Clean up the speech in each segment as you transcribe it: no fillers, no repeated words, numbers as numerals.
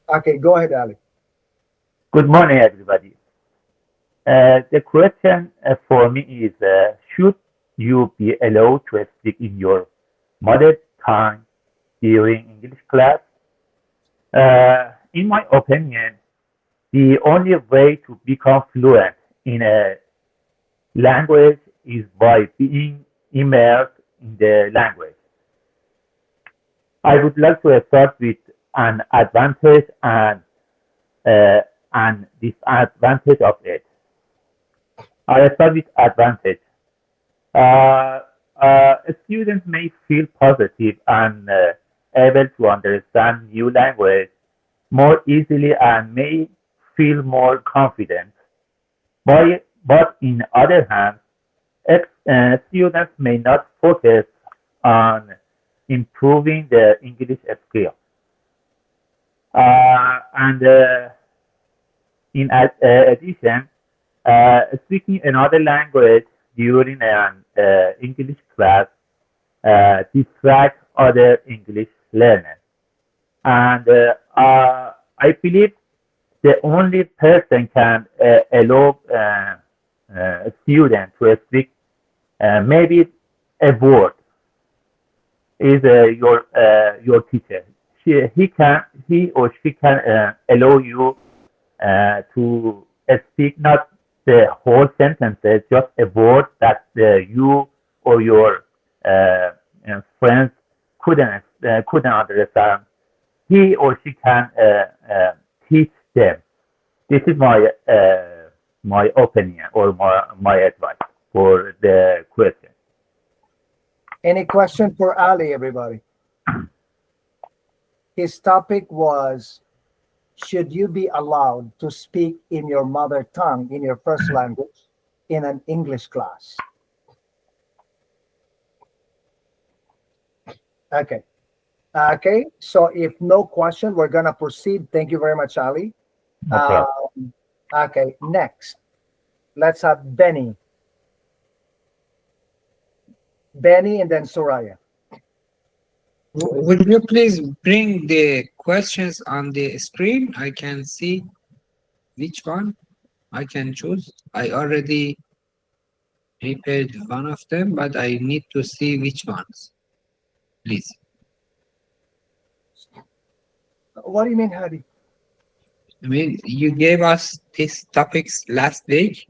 Okay, go ahead, Ali. Good morning, everybody. The question for me is, should you be allowed to speak in your mother tongue during English class? In my opinion, the only way to become fluent in a language is by being immersed in the language. I would like to start with an advantage uh, and disadvantage of it. I start with advantage. Uh, Students may feel positive and able to understand new language more easily and may feel more confident. But in other hand, students may not focus on improving their English skills. And in addition, speaking another language during an English class distract other English learners. And I believe the only person can allow a student to speak maybe a word is your teacher. He or she can allow you to speak not the whole sentences, just a word that you or your friends couldn't understand. He or she can teach them. This is my opinion or my advice for the question. Any question for Ali, everybody? His topic was, should you be allowed to speak in your mother tongue, in your first language, in an English class? Okay. Okay. So if no question, we're gonna proceed. Thank you very much, Ali. No problem. Okay. Next, let's have Benny. Benny, and then Soraya. Would you please bring the questions on the screen? I can see which one I can choose. I already prepared one of them, but I need to see which ones, please. What do you mean, Hadi? I mean, you gave us these topics last week,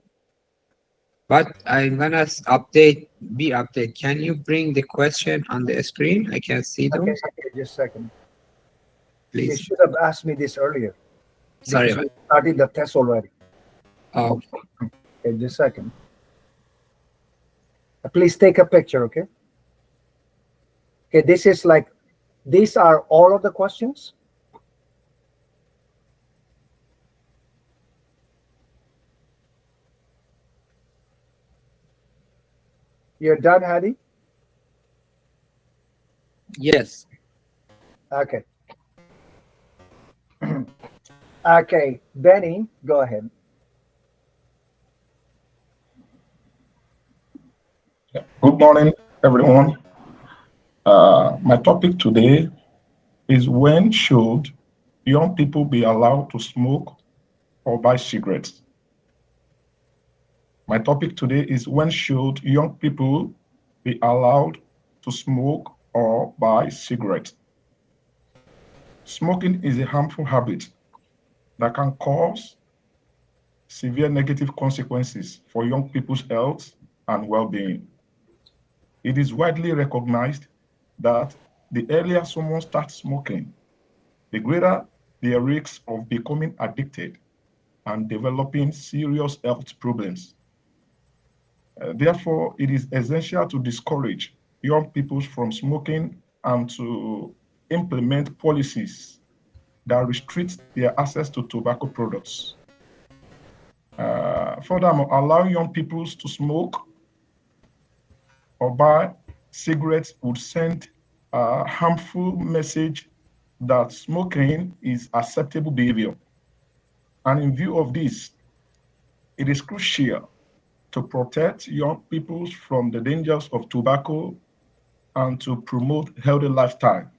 but I'm gonna update. Can you bring the question on the screen? I can see Okay, those, okay, just a second. You please. should have asked me this earlier Sorry because about we started the test already. Oh, Okay, just a second. Please take a picture, okay? Okay, this is like, these are all of the questions. You're done, Hadi? yes. Okay. Okay, Benny, go ahead. Good morning, everyone. My topic today is when should young people be allowed to smoke or buy cigarettes? My topic today is when should young people be allowed to smoke or buy cigarettes? Smoking is a harmful habit that can cause severe negative consequences for young people's health and well being. It is widely recognized that the earlier someone starts smoking, the greater their risks of becoming addicted and developing serious health problems. Therefore, it is essential to discourage young people from smoking and to implement policies that restrict their access to tobacco products. Furthermore, allowing young people to smoke or buy cigarettes would send a harmful message that smoking is acceptable behavior. And in view of this, it is crucial to protect young people from the dangers of tobacco and to promote healthy lifestyle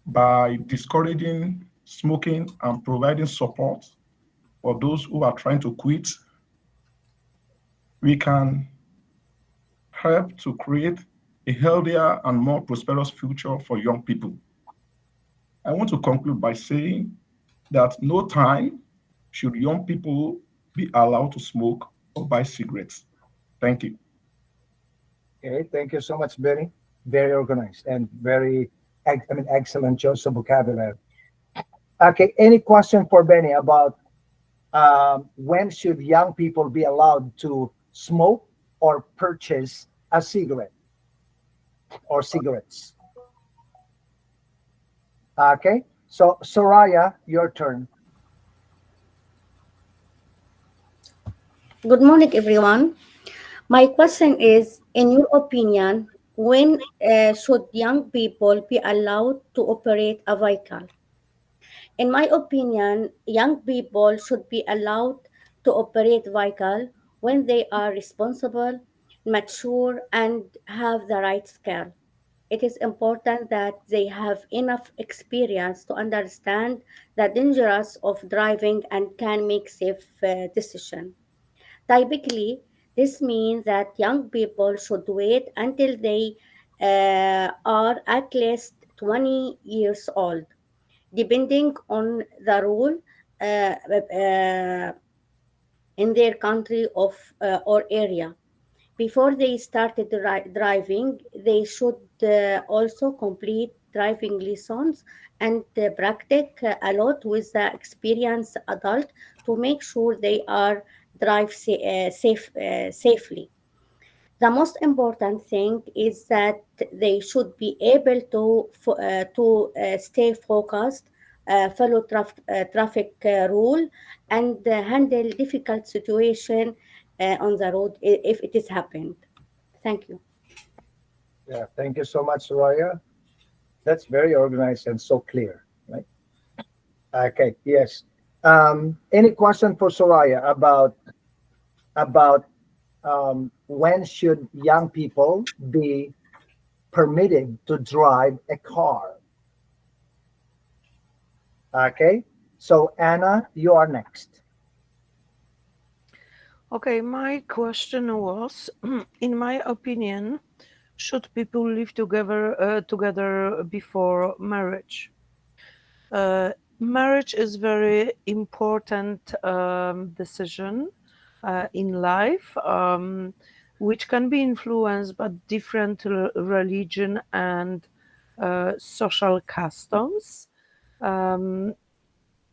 by discouraging smoking and providing support for those who are trying to quit, we can help to create a healthier and more prosperous future for young people. I want to conclude by saying that no time should young people be allowed to smoke or buy cigarettes. Thank you. Okay, thank you so much, Benny. Very organized and very, excellent choice of vocabulary. Okay, any question for Benny about when should young people be allowed to smoke or purchase a cigarette or cigarettes? Okay, so Soraya, your turn. Good morning, everyone. My question is, in your opinion, when should young people be allowed to operate a vehicle? In my opinion, young people should be allowed to operate vehicle when they are responsible, mature, and have the right skill. It is important that they have enough experience to understand the dangers of driving and can make safe decisions. Typically, this means that young people should wait until they are at least 20 years old, depending on the rule in their country or area. Before they started driving, they should also complete driving lessons and practice a lot with the experienced adult to make sure they are safely. The most important thing is that they should be able to stay focused, follow traffic rule, and handle difficult situation on the road if it is happened. Thank you. Yeah, thank you so much, Soraya. That's very organized and so clear, right? Okay, yes. Any question for Soraya about when should young people be permitted to drive a car? Okay, so Anna, you are next. Okay, my question was, in my opinion, should people live together before marriage? Marriage is very important decision in life, which can be influenced by different religion and social customs. Um,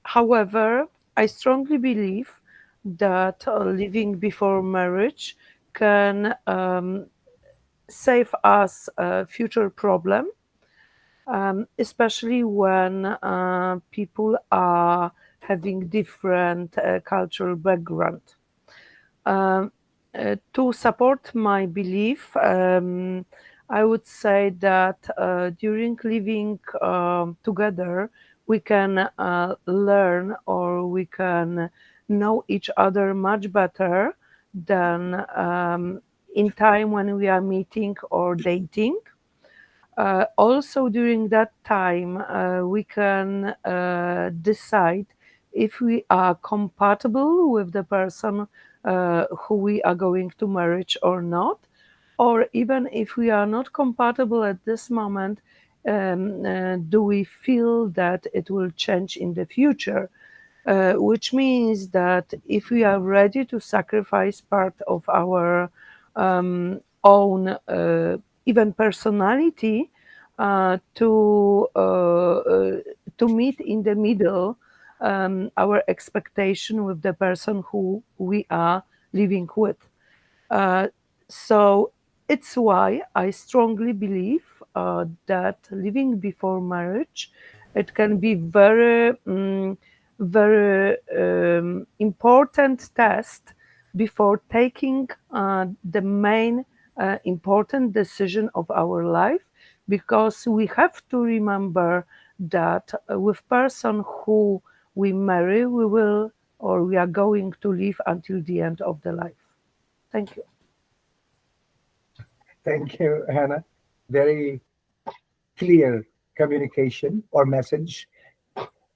However, I strongly believe that living before marriage can save us a future problem, especially when people are having different cultural background. Um, to support my belief, I would say that during living together, we can learn or we can know each other much better than in time when we are meeting or dating. Also, during that time, we can decide if we are compatible with the person who we are going to marriage or not, or even if we are not compatible at this moment, do we feel that it will change in the future? Which means that if we are ready to sacrifice part of our own even personality to meet in the middle our expectation with the person who we are living with. Uh, so it's why I strongly believe that living before marriage, it can be very important test before taking the main important decision of our life, because we have to remember that with person who we marry, we will or we are going to live until the end of the life. Thank you. Thank you, Anna. Very clear communication or message.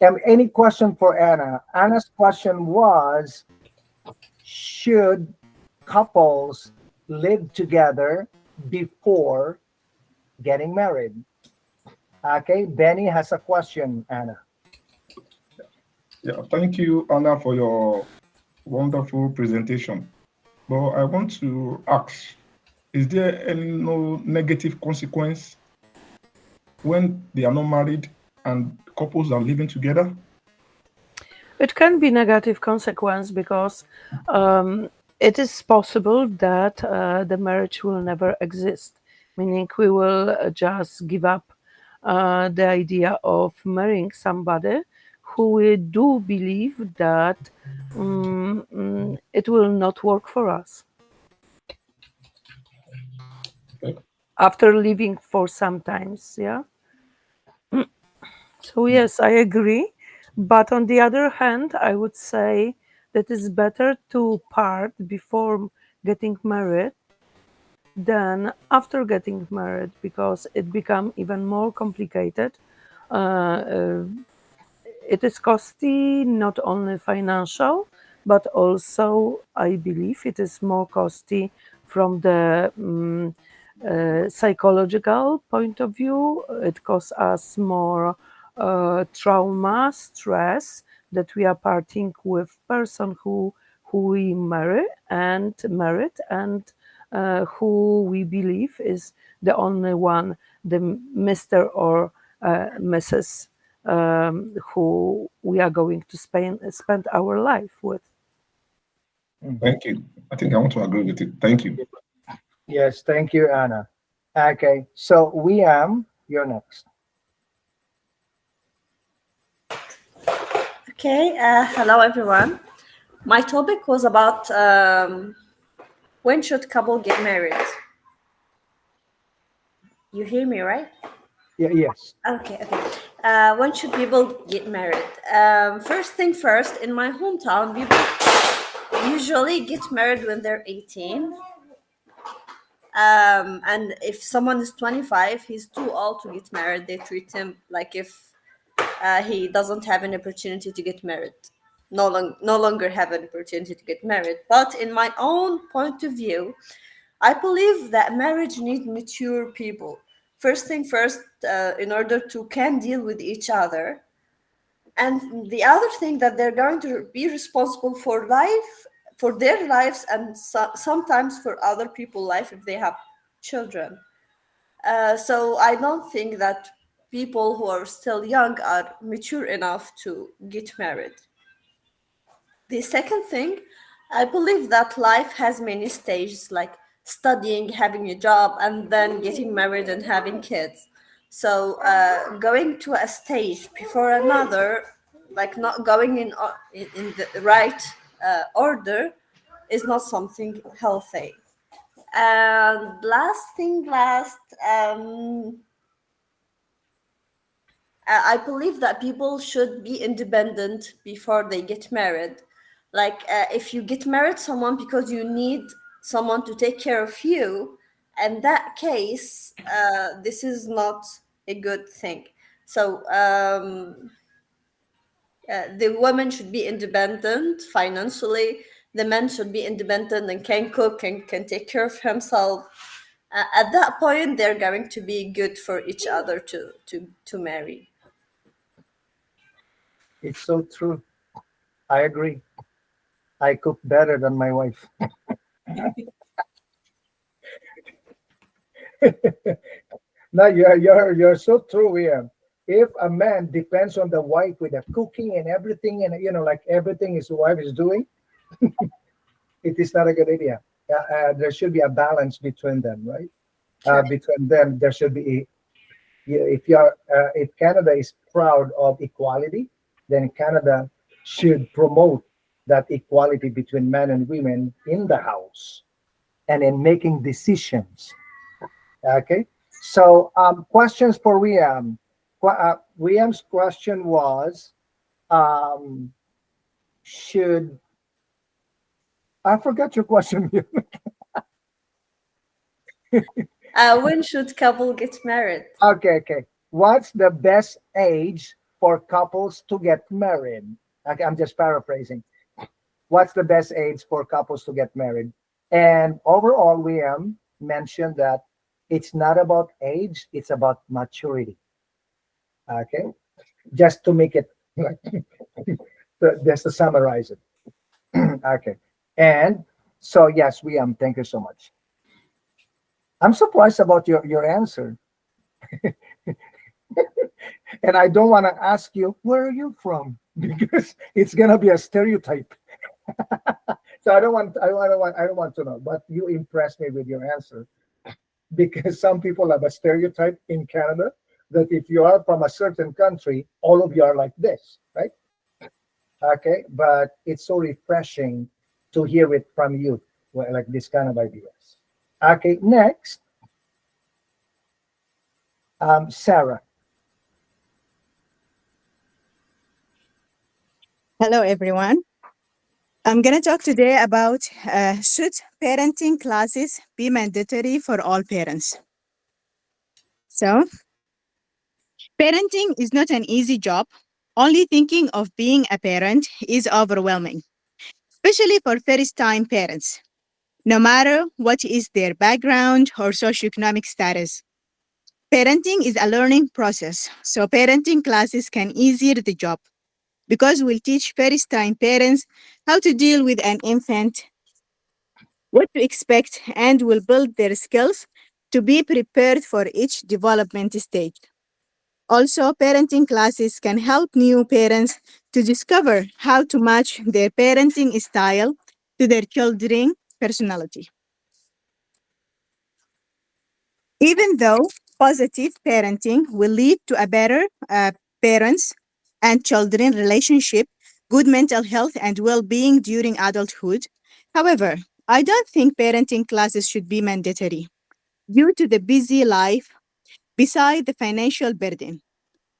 Any question for Anna? Anna's question was, should couples live together before getting married? Okay, Benny has a question, Anna. Yeah, thank you, Anna, for your wonderful presentation. But I want to ask, is there any no negative consequence when they are not married and couples are living together? It can be negative consequence because it is possible that the marriage will never exist, meaning we will just give up the idea of marrying somebody who we do believe that it will not work for us Okay. after living for some times. Yeah. So yes, I agree. But on the other hand, I would say that it's better to part before getting married than after getting married because it become even more complicated. Uh, it is costly, not only financial, but also I believe it is more costly from the psychological point of view. It costs us more trauma, stress, that we are parting with person who we married and who we believe is the only one, the Mr. or Mrs. Who we are going to spend our life with. Thank you. I think I want to agree with it. Thank you. Yes, thank you, Anna. Okay, so you're next. Okay, hello everyone. My topic was about when should couple get married? You hear me, right? Yeah, yes. Okay, okay. When should people get married? First thing first, in my hometown, people usually get married when they're 18. And if someone is 25, he's too old to get married. They treat him like if he doesn't have an opportunity to get married. No longer have an opportunity to get married. But in my own point of view, I believe that marriage needs mature people. First thing first, in order to can deal with each other, and the other thing that they're going to be responsible for life, for their lives, and sometimes for other people's life if they have children. So I don't think that people who are still young are mature enough to get married. The second thing, I believe that life has many stages, like studying, having a job, and then getting married and having kids. So going to a stage before another, like not going in the right order, is not something healthy. And last thing last, I believe that people should be independent before they get married. Like, if you get married someone because you need someone to take care of you, in that case, this is not a good thing. So, the woman should be independent financially. The man should be independent and can cook and can take care of himself. At that point, they're going to be good for each other to marry. It's so true. I agree. I cook better than my wife. No, you're so true, Ian. If a man depends on the wife with the cooking and everything, and like everything his wife is doing, it is not a good idea. There should be a balance between them, right? Sure. Between them, there should be if Canada is proud of equality, then Canada should promote that equality between men and women in the house and in making decisions. Okay, so questions for William. William's question was, um, should I forgot your question? When should couple get married? Okay, okay. What's the best age for couples to get married? Okay, I'm just paraphrasing. What's the best age for couples to get married? And overall, we mentioned that it's not about age, it's about maturity. Okay, just to make it just to summarize it. Okay, and so yes, we thank you so much. I'm surprised about your answer, and I don't want to ask you where are you from because it's gonna be a stereotype. So I don't want to know. But you impressed me with your answer because some people have a stereotype in Canada that if you are from a certain country, all of you are like this, right? Okay, but it's so refreshing to hear it from you, like this kind of ideas. Okay, next, Sarah. Hello, everyone. I'm going to talk today about should parenting classes be mandatory for all parents? So, parenting is not an easy job. Only thinking of being a parent is overwhelming, especially for first time parents, no matter what is their background or socioeconomic status. Parenting is a learning process, so parenting classes can easier the job because we'll teach first time parents how to deal with an infant, what to expect, and will build their skills to be prepared for each development stage. Also, parenting classes can help new parents to discover how to match their parenting style to their children's personality. Even though positive parenting will lead to a better parents and children relationship, good mental health, and well being during adulthood, however, I don't think parenting classes should be mandatory due to the busy life beside the financial burden.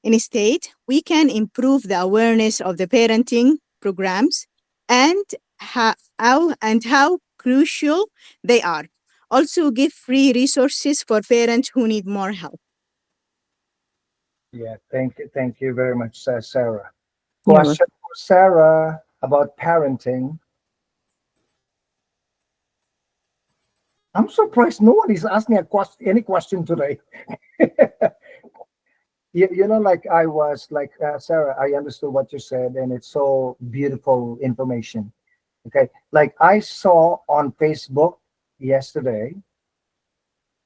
Instead, we can improve the awareness of the parenting programs and how crucial they are. Also, give free resources for parents who need more help. Yeah, thank you very much, Sarah. You're welcome. Question for Sarah about parenting. I'm surprised no one is asking any question today. Like I was like Sarah, I understood what you said, and it's so beautiful information. Okay, like I saw on Facebook yesterday,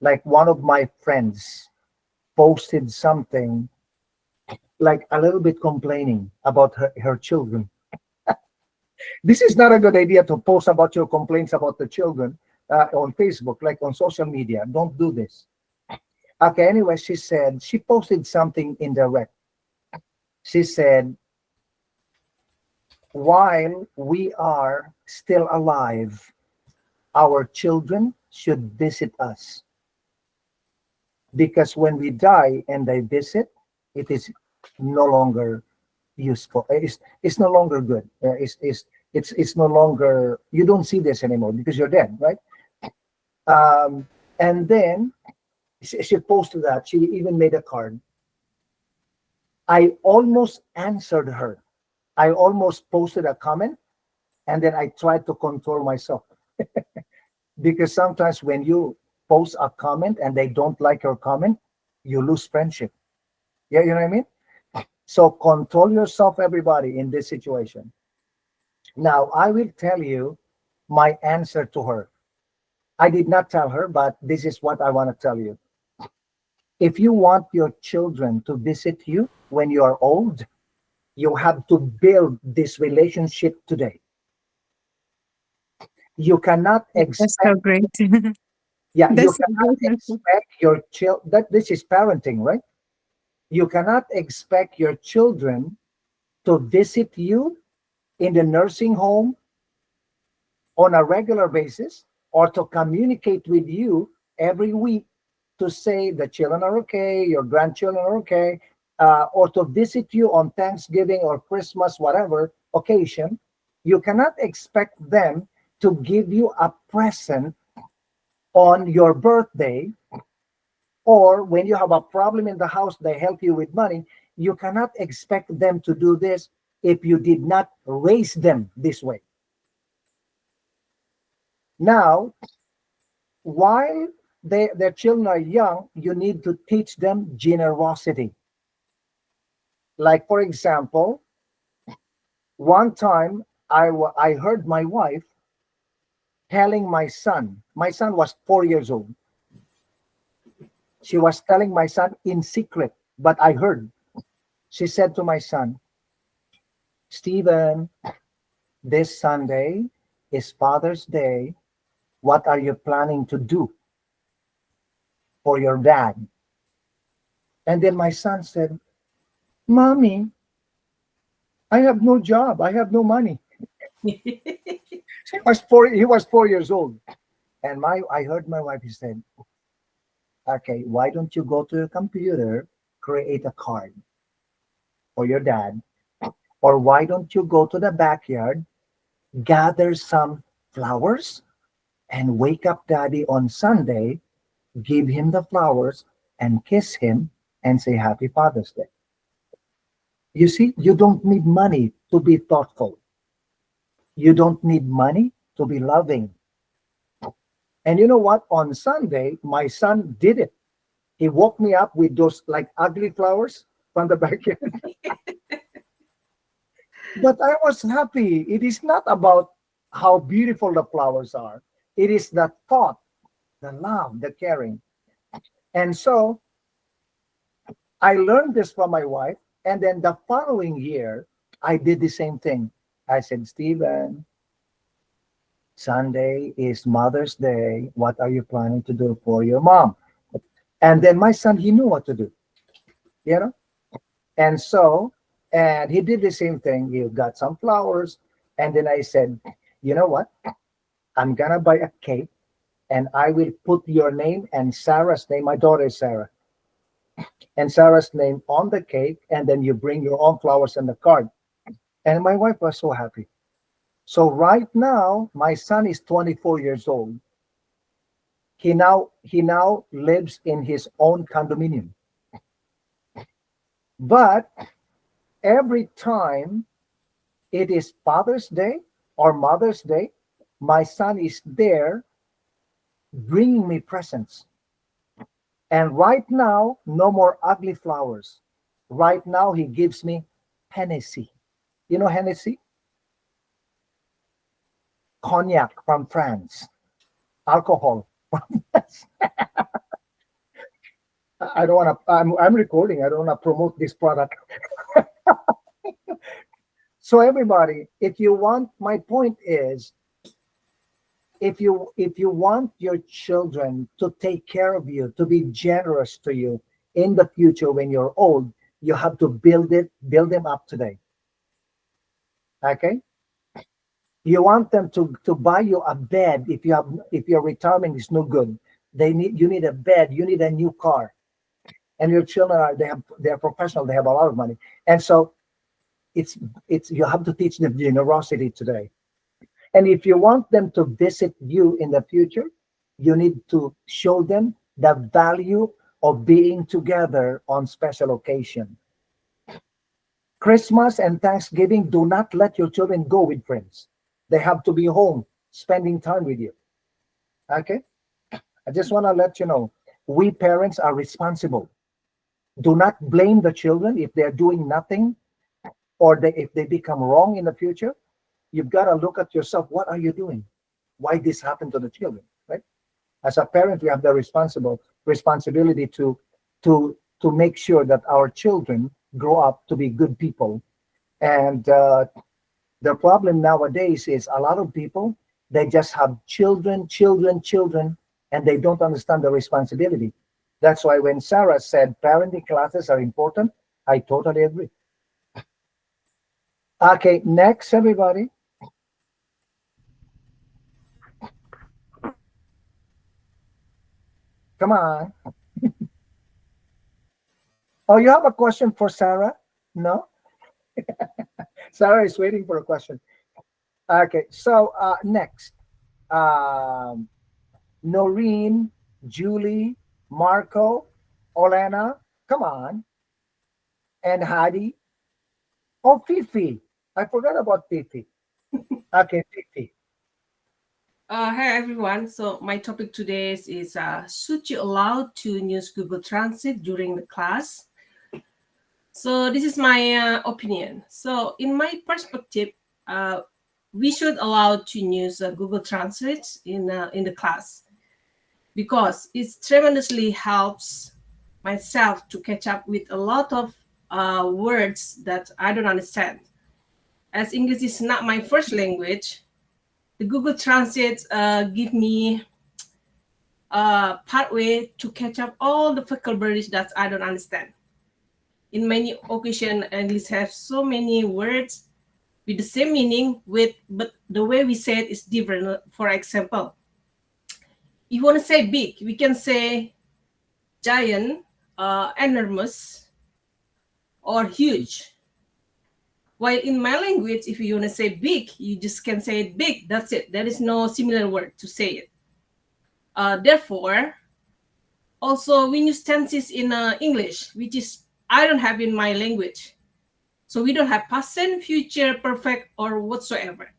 like one of my friends posted something like a little bit complaining about her children. This is not a good idea to post about your complaints about the children on Facebook, like on social media. Don't do this. Okay, anyway, she posted something indirect. She said, while we are still alive, our children should visit us. Because when we die and they visit, it is no longer useful. It's no longer good. It's no longer, you don't see this anymore because you're dead, right? And then she posted that. She even made a card. I almost answered her. I almost posted a comment, and then I tried to control myself. Because sometimes when you post a comment and they don't like your comment, you lose friendship. Yeah, you know what I mean? So control yourself, everybody, in this situation. Now, I will tell you my answer to her. I did not tell her, but this is what I want to tell you. If you want your children to visit you when you are old, you have to build this relationship today. You cannot That's expect, so great. yeah, you That's so cannot great. expect your child, that this is parenting, right? You cannot expect your children to visit you in the nursing home on a regular basis or to communicate with you every week to say the children are okay, your grandchildren are okay, or to visit you on Thanksgiving or Christmas, whatever occasion. You cannot expect them to give you a present on your birthday, or when you have a problem in the house, they help you with money. you cannot expect them to do this if you did not raise them this way. Now, while their children are young, you need to teach them generosity. Like, for example, one time I heard my wife telling my son was 4 years old. She was telling my son in secret, but I heard. She said to my son, Stephen, this Sunday is Father's Day. What are you planning to do for your dad? And then my son said, Mommy, I have no job. I have no money. He was 4 years old. And I heard my wife, he said, okay, why don't you go to your computer, create a card for your dad? Or why don't you go to the backyard, gather some flowers, and wake up daddy on Sunday, give him the flowers, and kiss him, and say Happy Father's Day. You see, you don't need money to be thoughtful. You don't need money to be loving. And you know what? On Sunday, my son did it. He woke me up with those like ugly flowers from the backyard. But I was happy. It is not about how beautiful the flowers are. It is the thought, the love, the caring. And so I learned this from my wife. And then the following year, I did the same thing. I said, Stephen, Sunday is Mother's Day. What are you planning to do for your mom? And then my son, he knew what to do, you know? And so, and he did the same thing. He got some flowers. And then I said, you know what? I'm going to buy a cake and I will put your name and Sarah's name. My daughter is Sarah. And Sarah's name on the cake. And then you bring your own flowers and the card. And my wife was so happy. So right now, my son is 24 years old. He now lives in his own condominium. But every time it is Father's Day or Mother's Day, my son is there bringing me presents. And right now, no more ugly flowers. Right now, he gives me Hennessy. You know Hennessy? Cognac from France. Alcohol. I don't want to, I'm recording. I don't want to promote this product. So everybody, if you want, my point is, if you want your children to take care of you, to be generous to you in the future when you're old, you have to build them up today. Okay? You want them to buy you a bed if your retirement is no good. You need a bed, you need a new car. And your children they're professional, they have a lot of money. And so it's you have to teach them generosity today. And if you want them to visit you in the future, you need to show them the value of being together on special occasion. Christmas and Thanksgiving, do not let your children go with friends. They have to be home spending time with you. Okay? I just want to let you know, we parents are responsible. Do not blame the children if they're doing nothing or if they become wrong in the future. You've got to look at yourself. What are you doing? Why this happened to the children, right? As a parent, we have the responsibility to make sure that our children grow up to be good people. And the problem nowadays is a lot of people, they just have children, and they don't understand the responsibility. That's why when Sarah said parenting classes are important, I totally agree. Okay, next, everybody. Come on. Oh, you have a question for Sarah? No? Sarah is waiting for a question. Okay, so next. Noreen, Julie, Marco, Olena, come on. and Hadi. Oh, Fifi. I forgot about Fifi. Okay, Fifi. Hi everyone. So my topic today is should you allow to use Google Translate during the class? So this is my opinion. So in my perspective, we should allow to use Google Translate in the class because it tremendously helps myself to catch up with a lot of words that I don't understand. As English is not my first language, the Google Translate give me pathway to catch up all the vocabularies that I don't understand. In many occasions, English has so many words with the same meaning, but the way we say it is different. For example, if you want to say big, we can say giant, enormous, or huge. While in my language, if you want to say big, you just can say it big. That's it. There is no similar word to say it. Therefore, also we use tenses in English, which is I don't have in my language. So we don't have past tense, future, perfect, or whatsoever.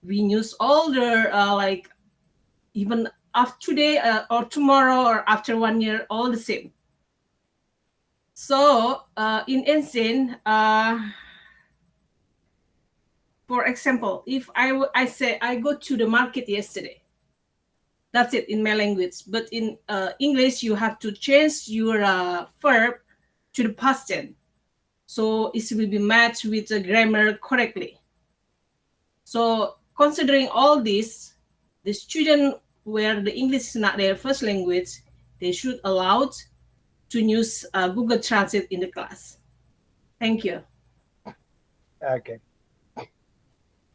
We use all the like even after today or tomorrow or after 1 year, all the same. So in Ensign, for example, if I say I go to the market yesterday, that's it in my language. But in English, you have to change your verb to the past tense, so it will be matched with the grammar correctly. So considering all this, the student where the English is not their first language, they should allowed to use Google Translate in the class. Thank you. Okay.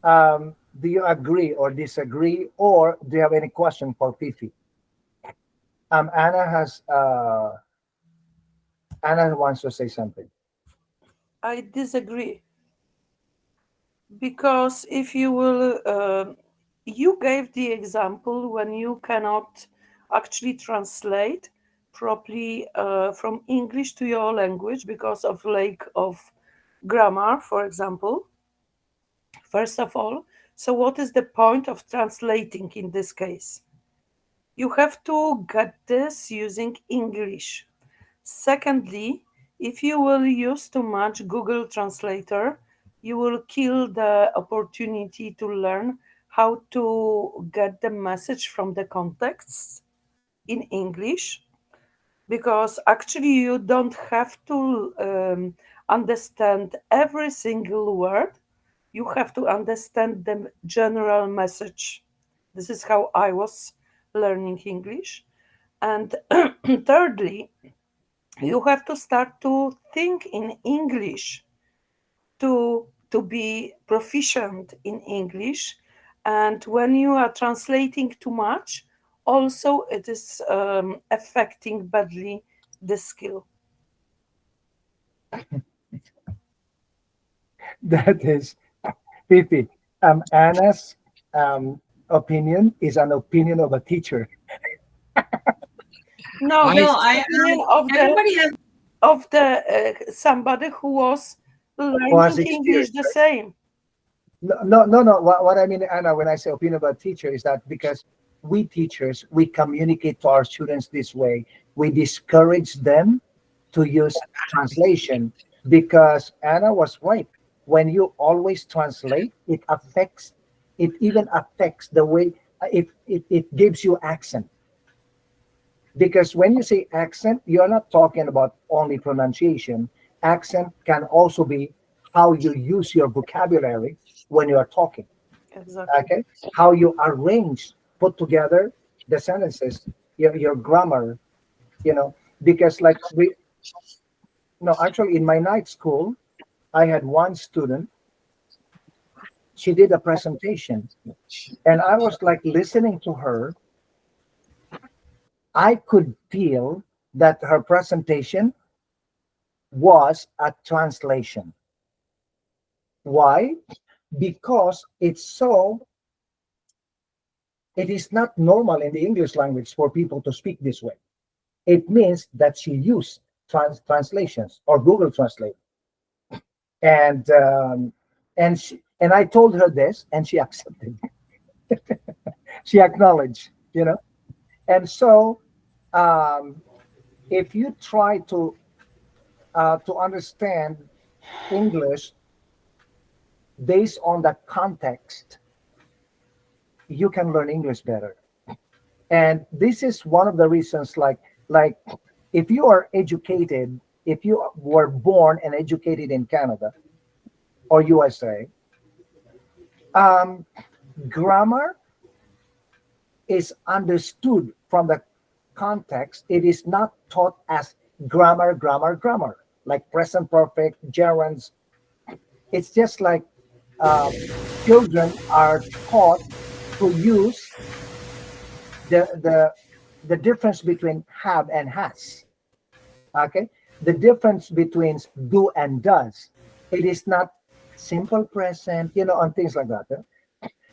Do you agree or disagree, or do you have any question for Fifi? Anna wants to say something. I disagree because if you will, you gave the example when you cannot actually translate properly from English to your language because of lack of grammar, for example. First of all, so what is the point of translating in this case? You have to get this using English. Secondly, if you will use too much Google Translator, you will kill the opportunity to learn how to get the message from the context in English, because actually you don't have to understand every single word. You have to understand the general message. This is how I was learning English. And thirdly, you have to start to think in English to be proficient in English. And when you are translating too much, also it is affecting badly the skill. That is Fifi. Anna's opinion is an opinion of a teacher. No, I- it's No, I opinion of everybody has the somebody who was Who has learning English experience, the right? same. No. What I mean, Anna, when I say opinion of a teacher, is that because we teachers, we communicate to our students this way. We discourage them to use translation because Anna was right. When you always translate, it even affects the way it gives you accent. Because when you say accent, you're not talking about only pronunciation. Accent can also be how you use your vocabulary when you are talking. Exactly. Okay, how you arrange, put together the sentences, your grammar. You know, because like we no, actually in my night school, I had one student. She did a presentation, and I was like listening to her. I could feel that her presentation was a translation. Why? Because it is not normal in the English language for people to speak this way. It means that she used translations or Google Translate. And and I told her this, and she accepted. She acknowledged, you know. And so, um, if you try to understand English based on the context, you can learn English better. And this is one of the reasons, like if you are educated, if you were born and educated in Canada or USA, um, grammar is understood from the context. It is not taught as grammar, like present perfect, gerunds. It's just like um, children are taught to use the the the difference between have and has. Okay, the difference between do and does. It is not simple present, and things like that.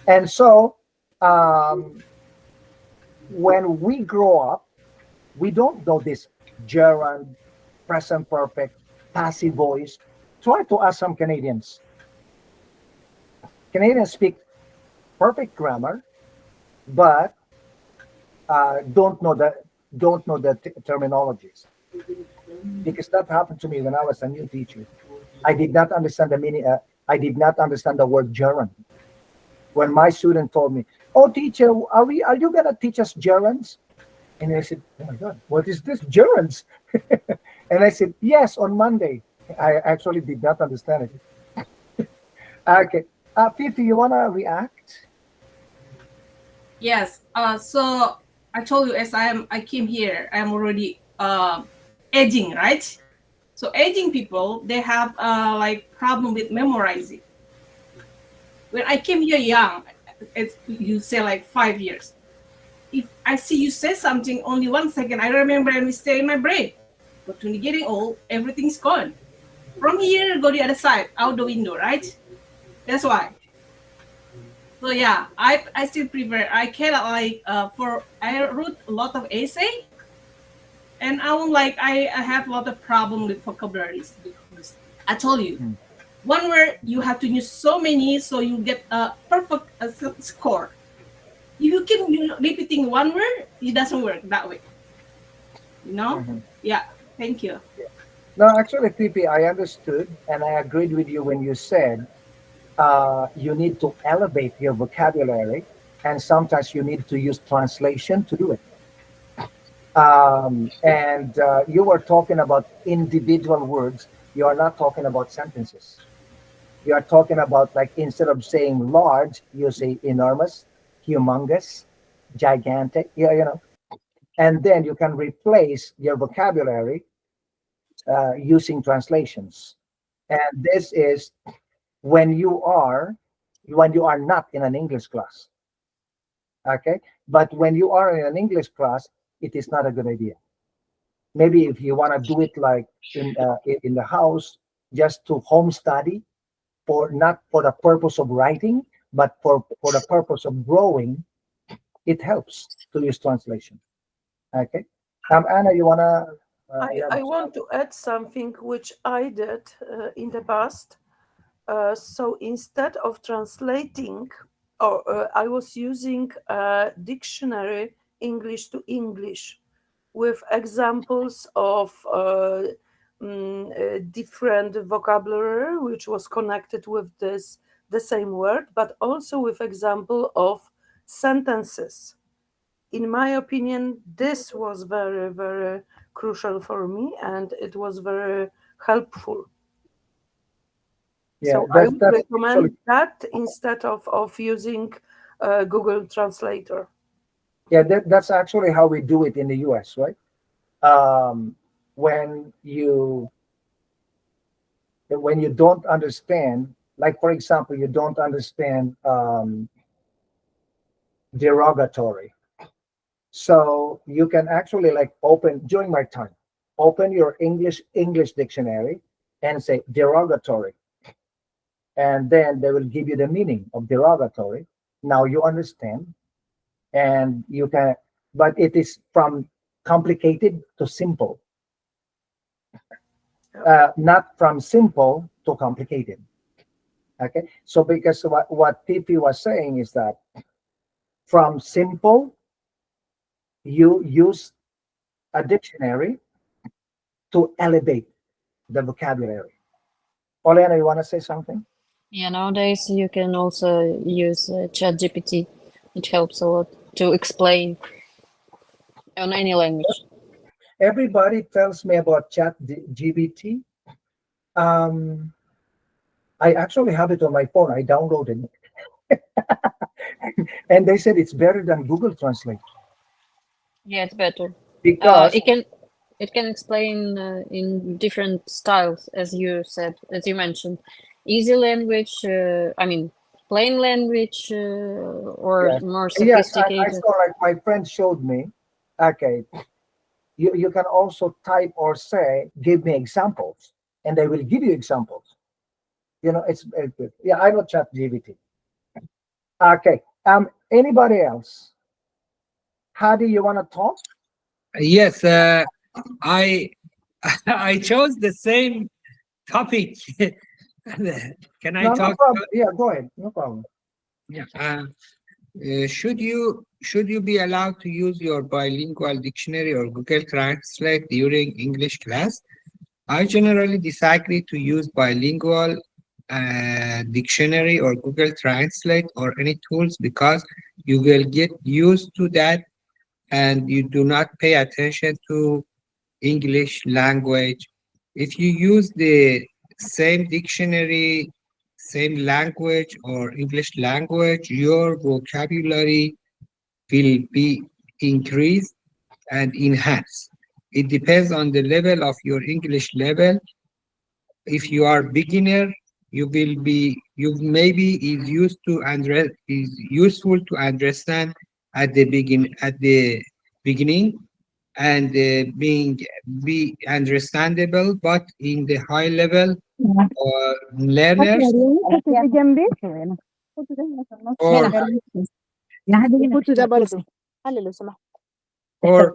And so, um, when we grow up, we don't know this gerund, present perfect, passive voice. Try to ask some Canadians. Canadians speak perfect grammar, but don't know the terminologies, because that happened to me when I was a new teacher. I did not understand the meaning. I did not understand the word gerund. When my student told me, "Oh, teacher, are you gonna teach us gerunds?" And I said, "Oh my God, what is this gerunds?" And I said, "Yes, on Monday." I actually did not understand it. Okay, Fifi, you wanna react? Yes. So I told you as I came here, I'm already aging, right? So aging people, they have like problem with memorizing. When I came here young, you say like 5 years. If I see you say something only 1 second, I remember and we stay in my brain. But when you're getting old, everything's gone. From here, go the other side, out the window, right? That's why. So yeah, I still prefer. I cannot like I wrote a lot of essay, and I won't like I have a lot of problem with vocabularies because I told you Hmm. one word you have to use so many so you get a perfect score. If you keep repeating one word, it doesn't work that way. You know? Mhm. Yeah. Thank you. No, actually, Fifi, I understood and I agreed with you when you said you need to elevate your vocabulary, and sometimes you need to use translation to do it. And you were talking about individual words. You are not talking about sentences. You are talking about, like, instead of saying large, you say enormous, humongous, gigantic. Yeah. And then you can replace your vocabulary using translations. And this is when you are not in an English class. Okay, but when you are in an English class, it is not a good idea. Maybe if you want to do it like in the house, just to home study, for not for the purpose of writing, but for the purpose of growing, it helps to use translation. Okay, Anna, you wanna you have I want to add something which I did in the past. So instead of translating, or I was using a dictionary English to English with examples of different vocabulary which was connected with this the same word, but also with example of sentences. In my opinion, this was very, very crucial for me, and it was very helpful. yeah, So I that's would that's actually, recommend that instead of using Google Translator. yeah, that's actually how we do it in the US, right? um, when you don't understand, like, for example, you don't understand derogatory, so you can actually, like, open during my time, open your English dictionary and say derogatory, and then they will give you the meaning of derogatory. Now you understand, and you can, but it is from complicated to simple, not from simple too complicated. Okay, so because what TP was saying is that from simple, you use a dictionary to elevate the vocabulary. Oleana, you want to say something? Yeah, nowadays you can also use ChatGPT. It helps a lot to explain on any language. Everybody tells me about Chat GBT. Um, I actually have it on my phone. I downloaded it, and they said it's better than Google Translate Yeah, it's better. because It can explain in different styles, as you said, as you mentioned, easy language. I mean, plain language, or yes, more yes, I sophisticated. saw like my friend showed me. Okay, you can also type or say, give me examples, and they will give you examples. It's very good. Yeah, I know Chat GBT. Okay. Anybody else? How do you want to talk? Yes, I I chose the same topic. Can I No, no talk? problem. Yeah, go ahead. No problem. Yeah. Should you be allowed to use your bilingual dictionary or Google Translate during English class? I generally disagree to use bilingual dictionary or Google Translate or any tools because you will get used to that and you do not pay attention to English language. If you use the same dictionary, same language or English language, your vocabulary will be increased and enhanced. It depends on the level of your English level. If you are beginner, you maybe is used to is useful to understand at the beginning and be understandable, but in the high level learners or or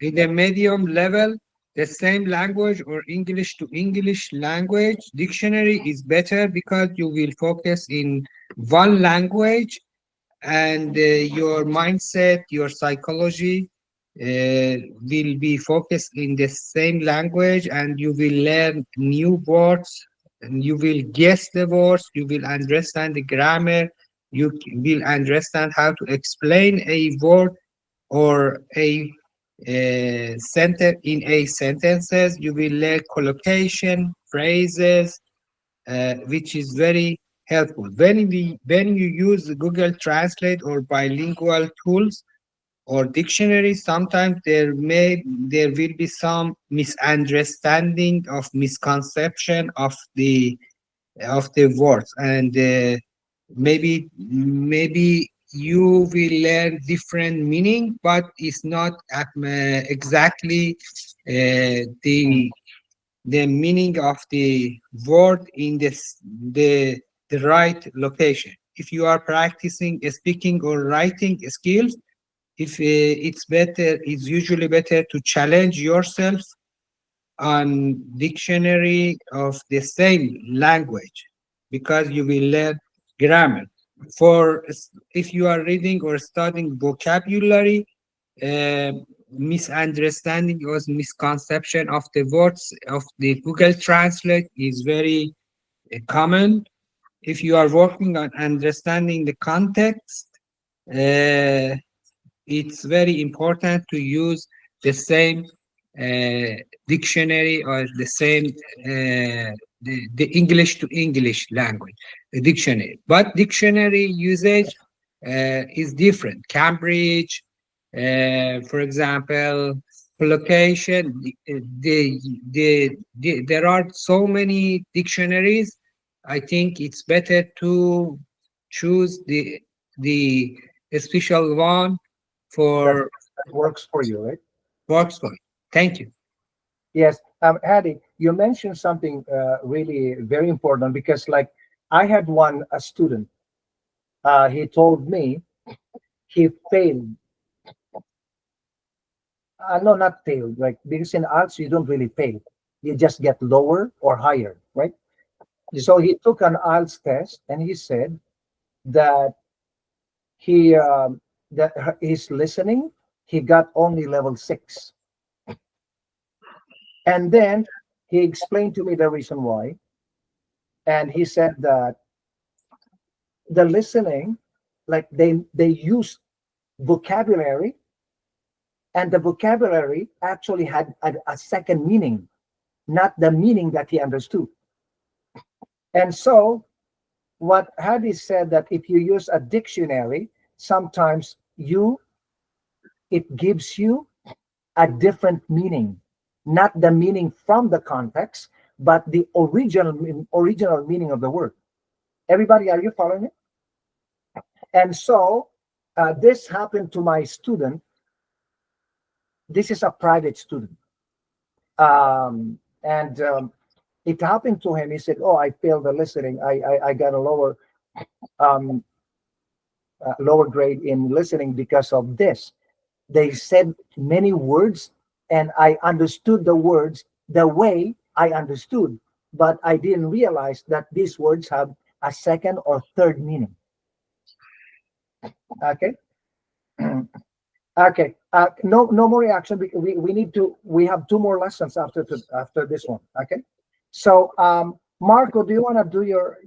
in the medium level, the same language or English to English language dictionary is better because you will focus in one language and your mindset, your psychology will be focused in the same language and you will learn new words and you will guess the words, you will understand the grammar, you will understand how to explain a word or a sentence in a sentences. You will learn collocation, phrases, which is very helpful. When you use Google Translate or bilingual tools or dictionaries, sometimes there will be some misunderstanding of misconception of the words and maybe you will learn different meaning but it's not exactly the meaning of the word in the right location. If you are practicing speaking or writing skills, if it's usually better to challenge yourself on dictionary of the same language because you will learn grammar. If you are reading or studying vocabulary, uh, misunderstanding or misconception of the words of the Google Translate is very common. If you are working on understanding the context, uh, it's very important to use the same uh, dictionary or the same the English to English language dictionary. But dictionary usage is different. Cambridge, for example, location. There are so many dictionaries. I think it's better to choose the special one That, for that works for you, right? works for you. Thank you. Yes. Hadi, you mentioned something really very important because, like, I had a student. He told me he failed. No, not failed. Like because in arts you don't really fail. You just get lower or higher, right? So he took an IELTS test, and he said that his listening, he got only level 6. And then he explained to me the reason why. And he said that the listening, like they use vocabulary, and the vocabulary actually had a second meaning, not the meaning that he understood. And so what Hadi said, that if you use a dictionary, sometimes it gives you a different meaning, not the meaning from the context, but the original meaning of the word. Everybody, are you following me? And so this happened to my student. This is a private student. And it happened to him. He said, "Oh, I failed the listening. I got a lower grade in listening because of this." They said many words, and I understood the words the way I understood, but I didn't realize that these words have a second or third meaning. Okay. Okay. No more reaction, because we have 2 more lessons after this one. Okay. So Marco, do you want to do your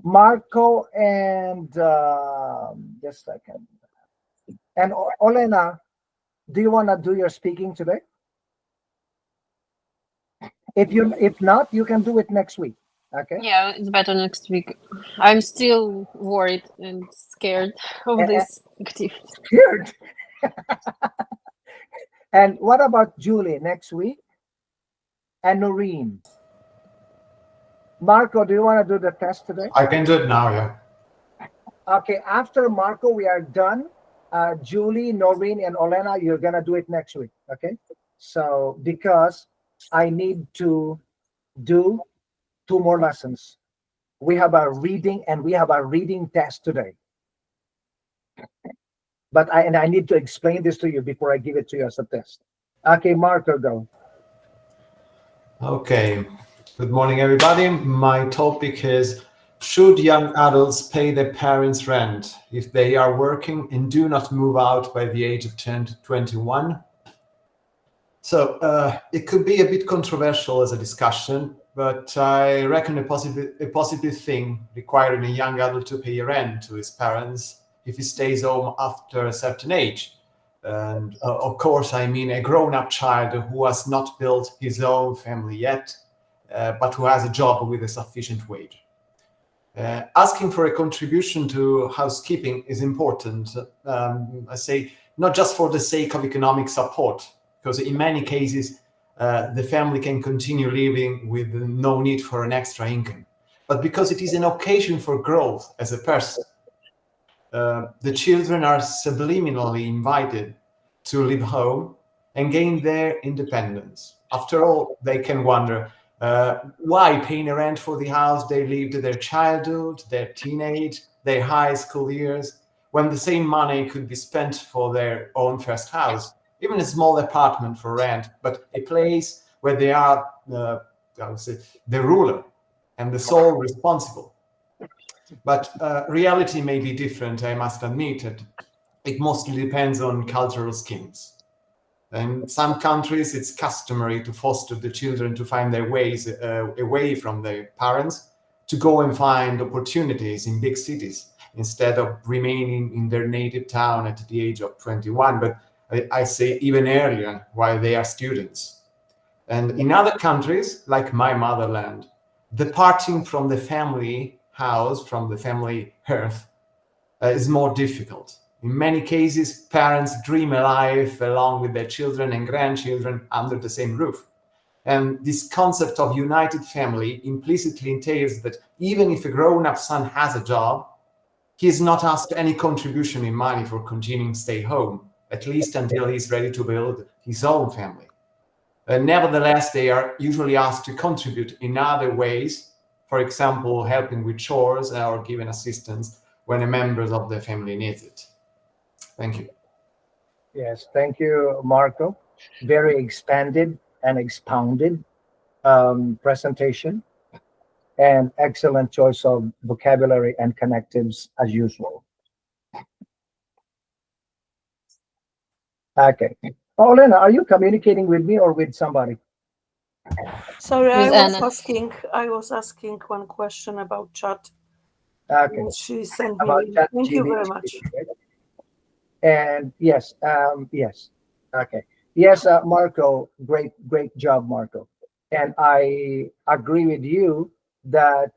Marco and just a second, and Olena, do you want to do your speaking today? If not, you can do it next week. Okay. Yeah, it's better next week. I'm still worried and scared of this activity. Scared. And what about Julie next week? And Noreen? Marco, do you want to do the test today? I can do it now, yeah. Okay, after Marco, we are done. Julie, Noreen, and Olena, you're going to do it next week. Okay. So, because I need to do 2 more lessons. We have a reading, and we have a reading test today. But I need to explain this to you before I give it to you as a test. Okay, Marco, go. Okay. Good morning, everybody. My topic is, should young adults pay their parents' rent if they are working and do not move out by the age of 10 to 21? So it could be a bit controversial as a discussion, but I reckon a positive thing requiring a young adult to pay rent to his parents if he stays home after a certain age. And of course, I mean a grown-up child who has not built his own family yet, but who has a job with a sufficient wage. Asking for a contribution to housekeeping is important, I say, not just for the sake of economic support, because in many cases, the family can continue living with no need for an extra income, but because it is an occasion for growth as a person. The children are subliminally invited to leave home and gain their independence. After all, they can wonder, why paying rent for the house they lived their childhood, their teenage, their high school years, when the same money could be spent for their own first house, even a small apartment for rent, but a place where they are, I would say, the ruler and the sole responsible. But reality may be different, I must admit. It mostly depends on cultural schemes. In some countries, it's customary to foster the children to find their ways away from their parents, to go and find opportunities in big cities instead of remaining in their native town at the age of 21, but I say even earlier while they are students. And in other countries, like my motherland, departing from the family house, from the family hearth, is more difficult. In many cases, parents dream a life along with their children and grandchildren under the same roof. And this concept of united family implicitly entails that even if a grown-up son has a job, he is not asked any contribution in money for continuing to stay home, at least until he's ready to build his own family. Nevertheless, they are usually asked to contribute in other ways, for example, helping with chores or giving assistance when a member of the family needs it. Thank you. Yes, thank you, Marco. Very expanded and expounded presentation. and excellent choice of vocabulary and connectives as usual. Okay. Oh, Lena, are you communicating with me or with somebody? Sorry, With Anna. I was asking one question about chat. Okay. She sent About me. chat Thank you very much. And yes, yes. Okay. Yes, Marco, great job, Marco. And I agree with you that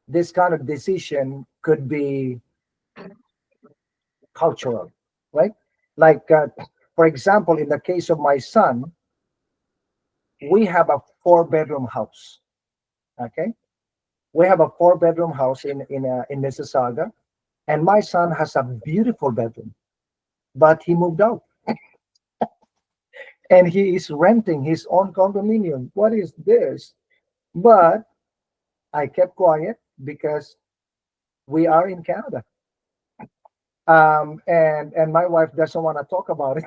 this kind of decision could be cultural, right? Like, for example, in the case of my son, we have a 4-bedroom house. Okay, we have a 4-bedroom house in Mississauga, and my son has a beautiful bedroom, but he moved out, and he is renting his own condominium. What is this? But I kept quiet because we are in Canada, and my wife doesn't want to talk about it.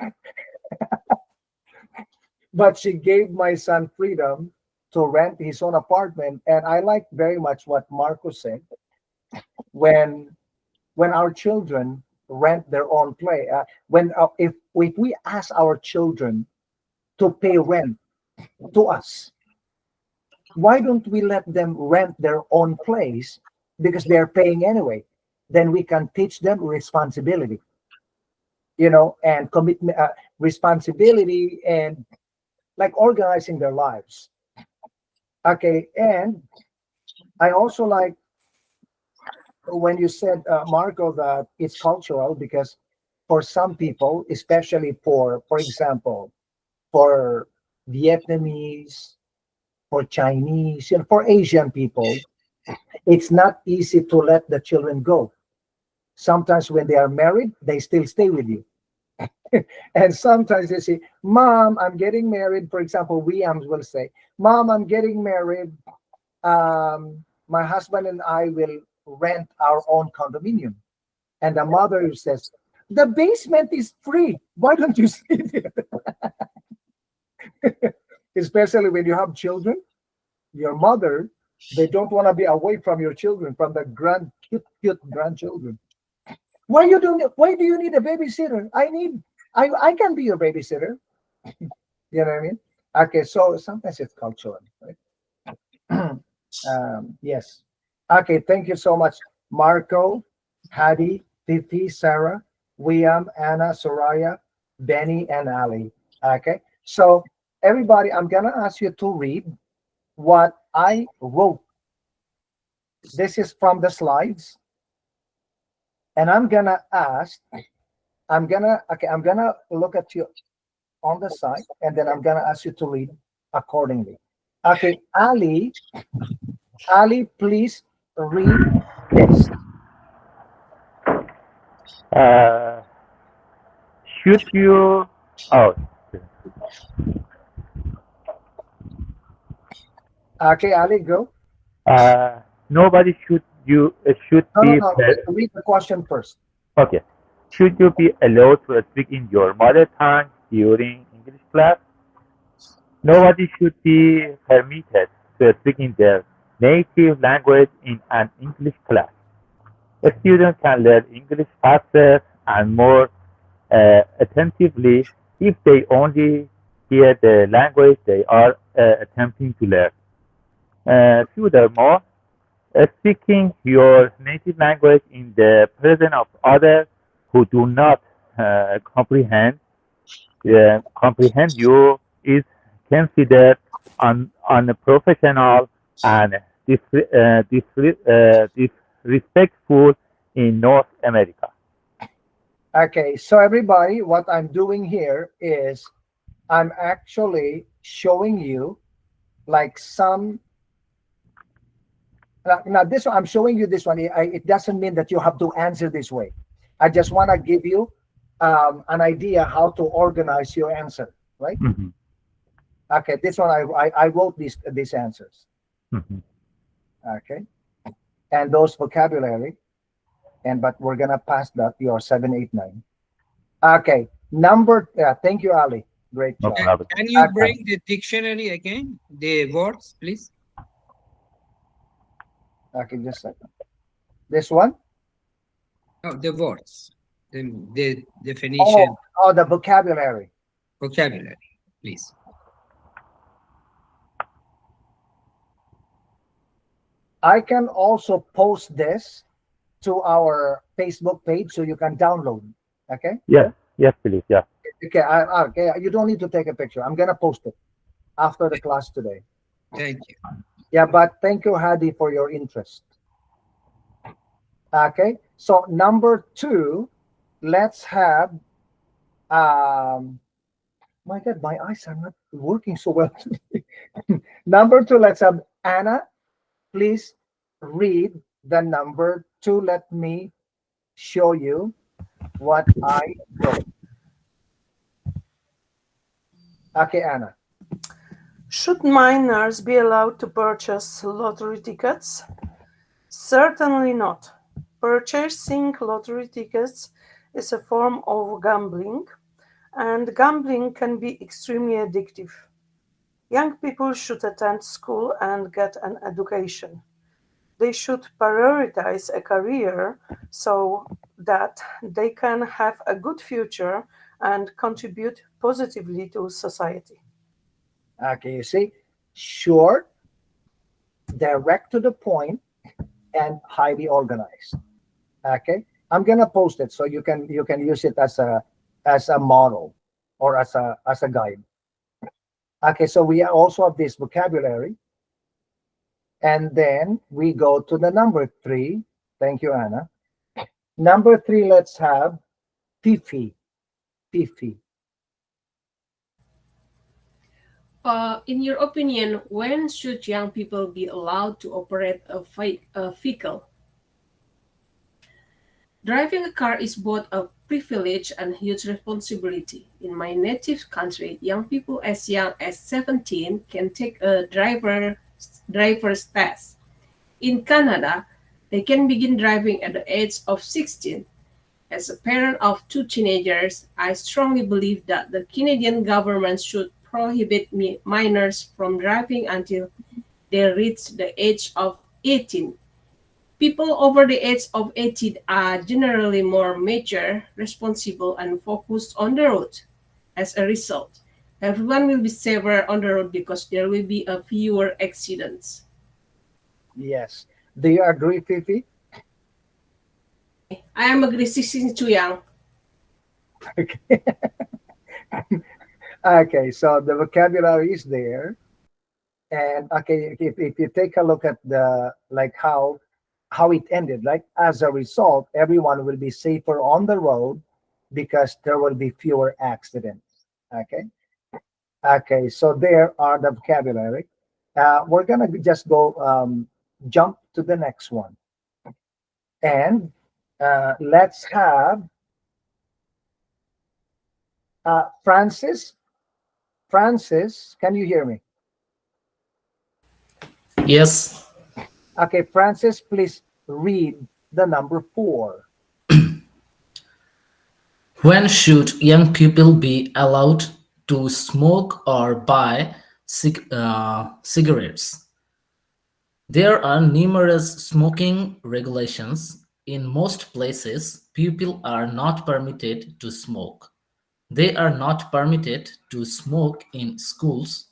But she gave my son freedom to rent his own apartment, and I like very much what Marco said. when when our children rent their own play, when if we ask our children to pay rent to us, why don't we let them rent their own place, because they're paying anyway? Then we can teach them responsibility, and commitment, responsibility, and like organizing their lives. Okay. And I also like when you said, Marco, that it's cultural, because for some people, especially for example, for Vietnamese, for Chinese, and for Asian people, it's not easy to let the children go. Sometimes when they are married, they still stay with you. And sometimes they say, Mom, I'm getting married. For example, Williams will say, Mom, I'm getting married. My husband and I will rent our own condominium. And the mother says, the basement is free. Why don't you stay there? Especially when you have children, your mother, they don't want to be away from your children, from the cute grandchildren. Why do you need a babysitter? I can be your babysitter. You know what I mean? Okay, so sometimes it's cultural, right? Yes. Okay, thank you so much, Marco, Hadi, Titi, Sarah, William, Anna, Soraya, Benny, and Ali. Okay, so everybody, I'm gonna ask you to read what I wrote. This is from the slides, and I'm gonna look at you on the side, and then I'm gonna ask you to read accordingly. Okay, Ali, please read this. Should you? Oh, Okay, Ali, go. nobody should be No. Read the question first. okay. Should you be allowed to speak in your mother tongue during English class? Nobody should be permitted to speak in their native language in an English class. Students can learn English faster and more attentively if they only hear the language they are attempting to learn. Furthermore, speaking your native language in the presence of others who do not comprehend you is considered unprofessional and disrespectful in North America. Okay, so everybody, what I'm doing here is I'm actually showing you like some. Now this one, I'm showing you this one. It doesn't mean that you have to answer this way. I just want to give you an idea how to organize your answer, right? Mhm, Okay, this one I wrote these answers. mhm. Okay, and those vocabulary, but we're gonna pass that your 789. Okay, thank you, Ali. Great No job. problem. Can you Okay. bring the dictionary again? The words, please. Okay, just a second. This one? Oh, the words, the definition, Oh, the vocabulary. vocabulary, please. I can also post this to our Facebook page so you can download. Okay. Yes, yes, please. Yeah. Okay. Okay. You don't need to take a picture. I'm gonna post it after the class today. Thank you. Yeah, but thank you, Hadi, for your interest. Okay. So number 2, let's have my God, my eyes are not working so well today. Number 2, let's have Anna. Please read the number 2. Let me show you what I wrote. Okay, Anna. Should minors be allowed to purchase lottery tickets? Certainly not. Purchasing lottery tickets is a form of gambling, and gambling can be extremely addictive. Young people should attend school and get an education. They should prioritize a career so that they can have a good future and contribute positively to society. Okay, you see, short, direct to the point, and highly organized. Okay, I'm gonna post it so you can use it as a model or as a guide. Okay, so we also have this vocabulary, and then we go to the number 3. Thank you, Anna. Number 3, let's have Fifi. Fifi. In your opinion, when should young people be allowed to operate a vehicle? Driving a car is both a privilege and huge responsibility. In my native country, young people as young as 17 can take a driver's test. In Canada, they can begin driving at the age of 16. As a parent of 2 teenagers, I strongly believe that the Canadian government should prohibit minors from driving until they reach the age of 18. People over the age of 18 are generally more mature, responsible, and focused on the road. As a result, everyone will be safer on the road because there will be a fewer accidents. Yes. Do you agree, Fifi? I am agree 16 is too young. Okay. Okay, so the vocabulary is there. And okay, if you take a look at the like how it ended, like as a result, everyone will be safer on the road because there will be fewer accidents. Okay. Okay, so there are the vocabulary. We're gonna just go jump to the next one, and let's have Francis. Francis, can you hear me? Yes. Okay, Francis, please read the number 4. When should young people be allowed to smoke or buy cigarettes? There are numerous smoking regulations. In most places, people are not permitted to smoke. They are not permitted to smoke in schools,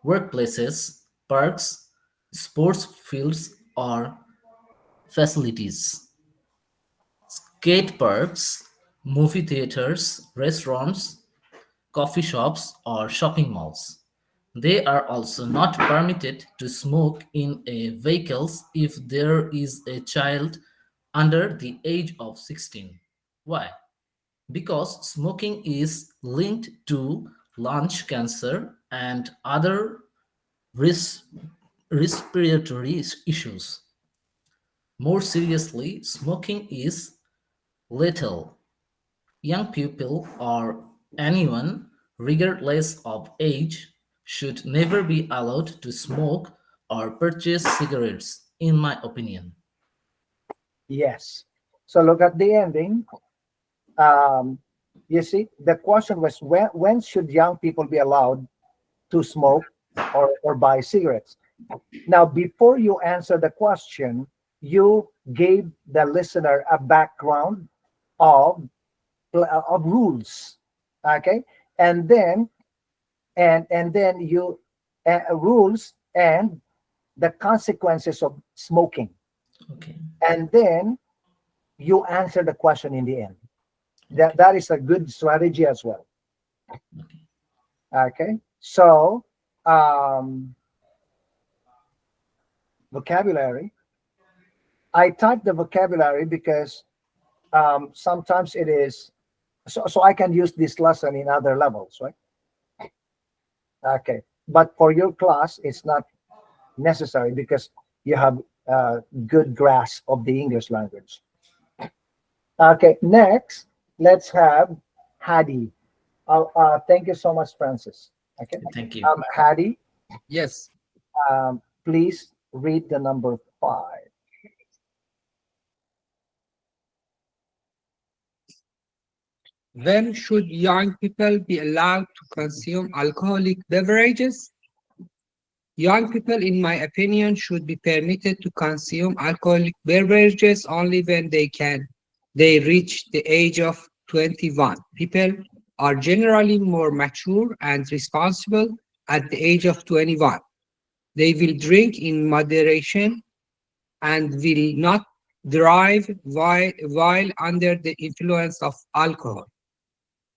workplaces, parks, sports fields, or facilities. Skate parks, movie theaters, restaurants, coffee shops, or shopping malls. They are also not permitted to smoke in vehicles if there is a child under the age of 16. Why? Because smoking is linked to lung cancer and other res- respiratory issues. More seriously, smoking is lethal. Young people or anyone, regardless of age, should never be allowed to smoke or purchase cigarettes, in my opinion. Yes. So look at the ending. Um, you see, the question was when should young people be allowed to smoke or buy cigarettes? Now, before you answer the question, you gave the listener a background of rules, okay, and then you rules and the consequences of smoking, Okay. and then you answer the question in the end. That is a good strategy as well. Okay. Okay, so vocabulary. I type the vocabulary because sometimes it is so I can use this lesson in other levels, right? Okay, but for your class, it's not necessary because you have good grasp of the English language. Okay, next, let's have Hadi. Thank you so much, Francis. Okay, Thank you. Hadi, Yes. please read the number 5. When should young people be allowed to consume alcoholic beverages? Young people, in my opinion, should be permitted to consume alcoholic beverages only when they reach the age of 21. People are generally more mature and responsible at the age of 21. They will drink in moderation and will not drive while under the influence of alcohol.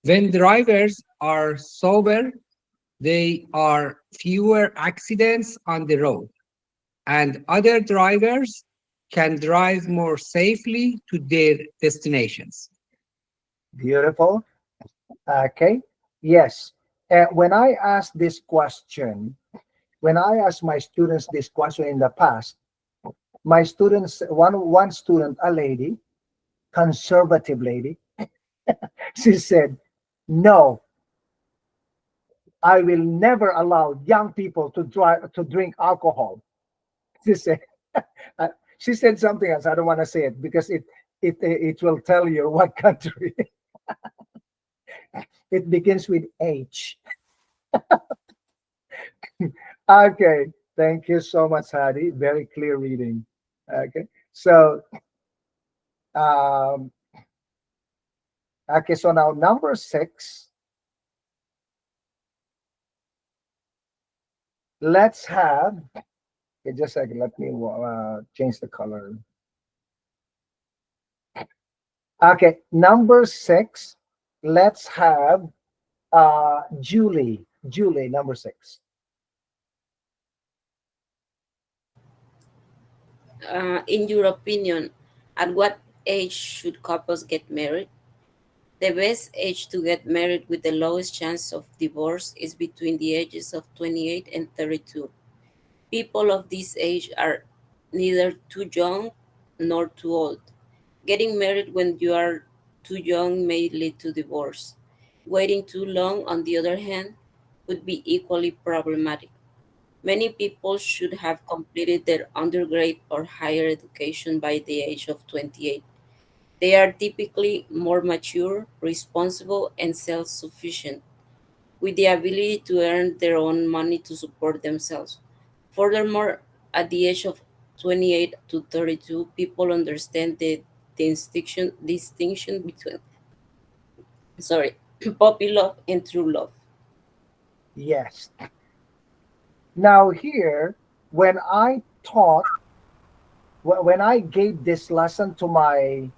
When drivers are sober, there are fewer accidents on the road, and other drivers can drive more safely to their destinations. Beautiful. Okay. Yes. When I ask this question, when I ask my students this question in the past, my students, one student, a lady, conservative lady, she said, "No, I will never allow young people to drink alcohol." She said, uh, she said something else. I don't want to say it because it will tell you what country. It begins with H. Okay, thank you so much, Hadi. Very clear reading. Okay, so um, okay, so now number 6. Let's have. Okay, just a second. Let me change the color. Okay, number 6. Let's have Julie. Julie, number 6. In your opinion, at what age should couples get married? The best age to get married with the lowest chance of divorce is between the ages of 28 and 32. People of this age are neither too young nor too old. Getting married when you are too young may lead to divorce. Waiting too long, on the other hand, would be equally problematic. Many people should have completed their undergrad or higher education by the age of 28. They are typically more mature, responsible, and self sufficient, with the ability to earn their own money to support themselves. Furthermore, at the age of 28 to 32, people understand the distinction between sorry, puppy love and true love. Yes. Now here, when I taught, when I gave this lesson to my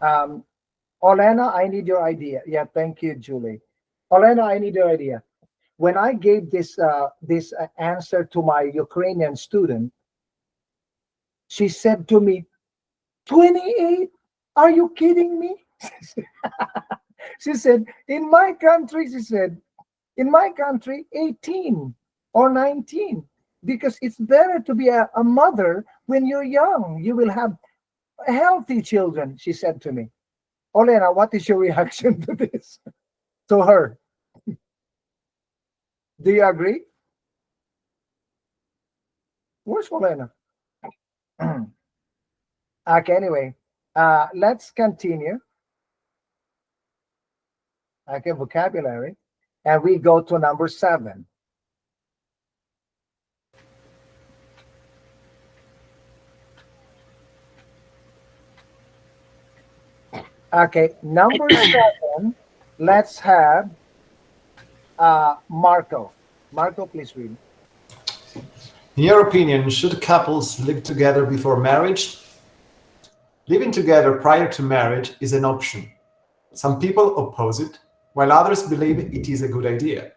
um, Olena, I need your idea. Yeah, thank you, Julie. Olena, I need your idea. When I gave this answer to my Ukrainian student, she said to me, 28? Are you kidding me? She said, in my country, she said, in my country, 18 or 19, because it's better to be a mother when you're young. You will have healthy children, she said to me. Olena, what is your reaction to this? To her. Do you agree? Where's Olena? Okay, anyway, let's continue. Okay, vocabulary. And we go to number 7. Okay, number 7. Let's have Marco. Marco, please read. In your opinion, should couples live together before marriage? Living together prior to marriage is an option. Some people oppose it, while others believe it is a good idea.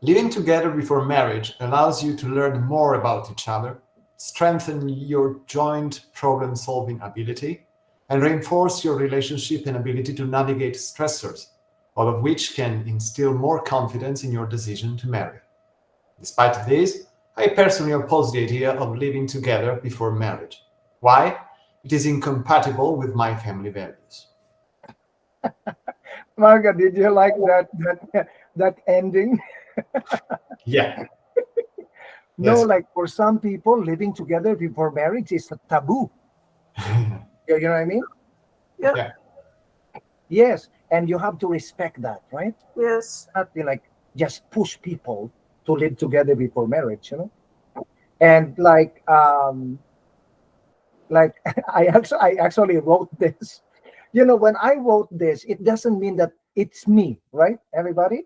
Living together before marriage allows you to learn more about each other, strengthen your joint problem-solving ability, and reinforce your relationship and ability to navigate stressors, all of which can instill more confidence in your decision to marry. Despite this, I personally oppose the idea of living together before marriage. Why? It is incompatible with my family values. Marco, did you like that ending? Yeah. No, Yes. like for some people, living together before marriage is a taboo. You know what I mean? Yeah. Yeah. Yes, and you have to respect that, right? Yes. Not be like just push people to live together before marriage, And like I actually wrote this. When I wrote this, it doesn't mean that it's me, right? Everybody,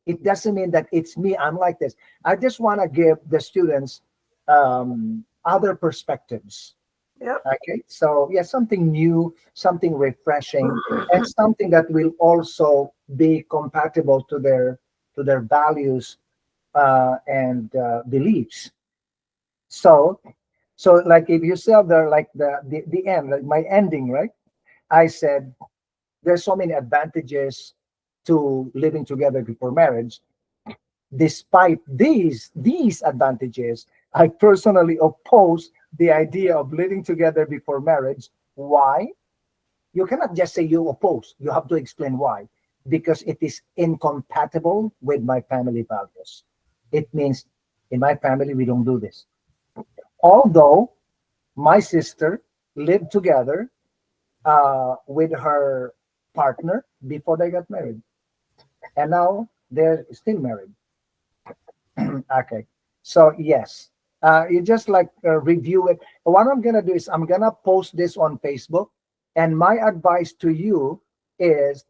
it doesn't mean that it's me. I'm like this. I just want to give the students other perspectives. Yeah. Okay, so yeah, something new, something refreshing, and something that will also be compatible to their values and beliefs. So, like if you saw the like the end, like my ending, right? I said there's so many advantages to living together before marriage. Despite these advantages, I personally oppose the idea of living together before marriage. Why? You cannot just say you oppose. You have to explain why. Because it is incompatible with my family values. It means in my family we don't do this. Although my sister lived together with her partner before they got married, and now they're still married. Okay. So yes, you just like review it. What I'm gonna do is I'm gonna post this on Facebook, and my advice to you is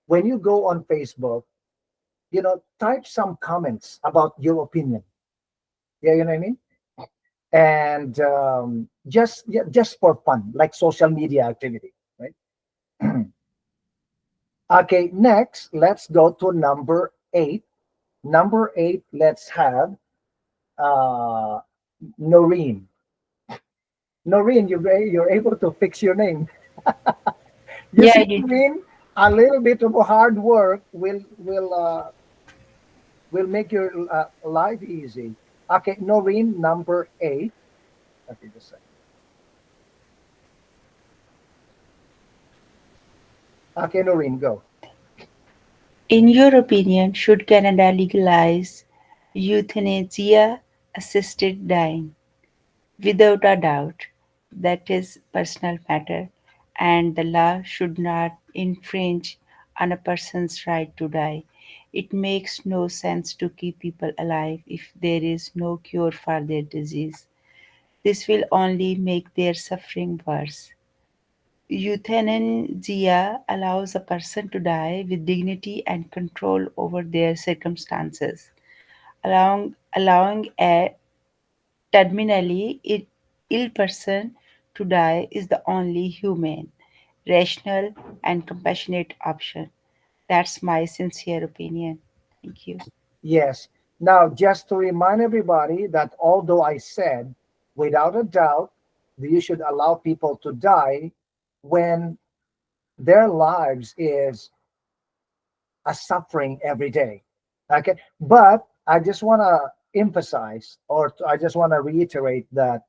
when you go on Facebook, type some comments about your opinion. Yeah, you know what I mean. And just for fun, like social media activity, right? Okay. Next, let's go to number 8. Number 8. Let's have uh, Noreen. Noreen, you're able to fix your name. You Yeah, see, I did. Noreen, a little bit of hard work will make your life easy. Okay, Noreen, number 8. Okay, just a second. Okay, Noreen, go. In your opinion, should Canada legalize euthanasia assisted dying? Without a doubt, that is personal matter, and the law should not infringe on a person's right to die. It makes no sense to keep people alive if there is no cure for their disease. This will only make their suffering worse. Euthanasia allows a person to die with dignity and control over their circumstances. Allowing a terminally ill person to die is the only humane, rational, and compassionate option. That's my sincere opinion. Thank you. Yes. Now, just to remind everybody that although I said, without a doubt, that you should allow people to die when their lives is a suffering every day. Okay. But I just want to emphasize, I just want to reiterate that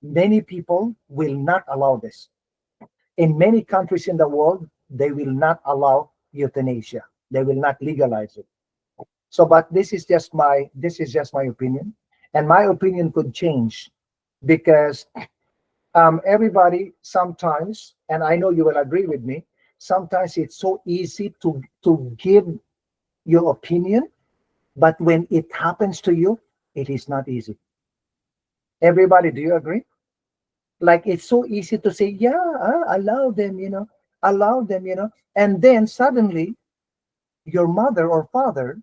many people will not allow this. In many countries in the world, they will not allow euthanasia. They will not legalize it. So, but this is just my opinion, and my opinion could change because everybody sometimes, and I know you will agree with me. Sometimes it's so easy to give your opinion, but when it happens to you, it is not easy. Everybody, do you agree? Like it's so easy to say, yeah, allow them, allow them, and then suddenly your mother or father,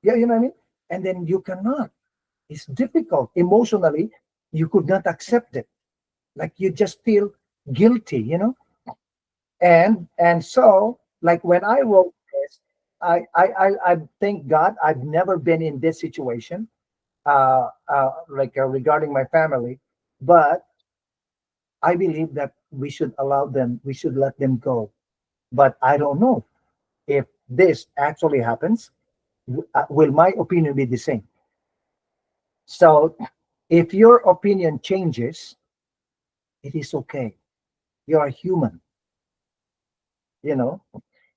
yeah, you know what I mean? And then you cannot. It's difficult emotionally. You could not accept it. Like you just feel guilty. And so like when I wrote this, I thank God I've never been in this situation, regarding my family, but I believe that we should let them go. But I don't know if this actually happens. Will my opinion be the same? So if your opinion changes, it is okay. You're a human, you know.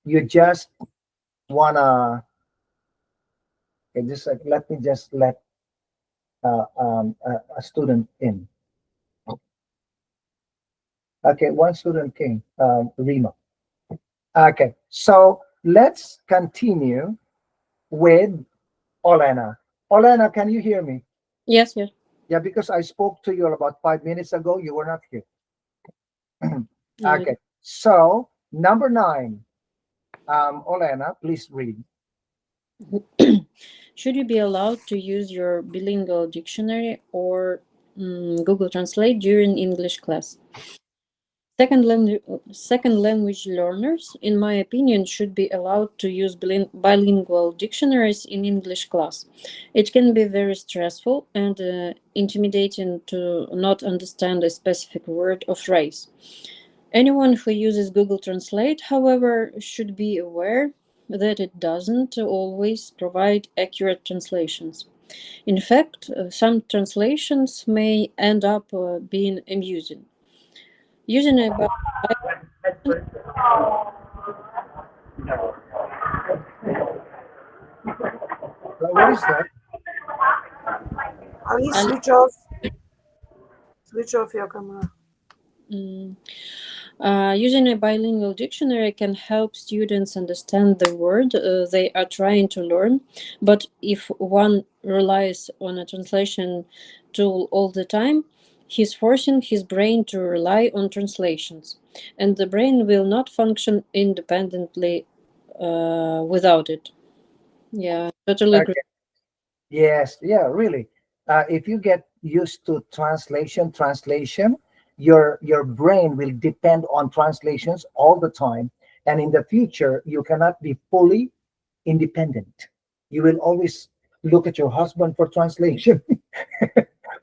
You just wanna just like, let me just let a student in. Okay, one student came, Rima. Okay, so let's continue with Olena. Olena, can you hear me? Yes, yes. Yeah, because I spoke to you about 5 minutes ago. You were not here. Okay, so number 9, Olena, please read. Should you be allowed to use your bilingual dictionary or Google Translate during English class? Second language learners, in my opinion, should be allowed to use bilingual dictionaries in English class. It can be very stressful and intimidating to not understand a specific word or phrase. Anyone who uses Google Translate, however, should be aware that it doesn't always provide accurate translations. In fact, some translations may end up being amusing. Using a What is that? Ali, Ali- switch off your camera. Using a bilingual dictionary can help students understand the word they are trying to learn, but if one relies on a translation tool all the time, he's forcing his brain to rely on translations, and the brain will not function independently without it. Yeah, totally agree. Okay. Yes, yeah, really. If you get used to translation, your brain will depend on translations all the time, and in the future, you cannot be fully independent. You will always look at your husband for translation,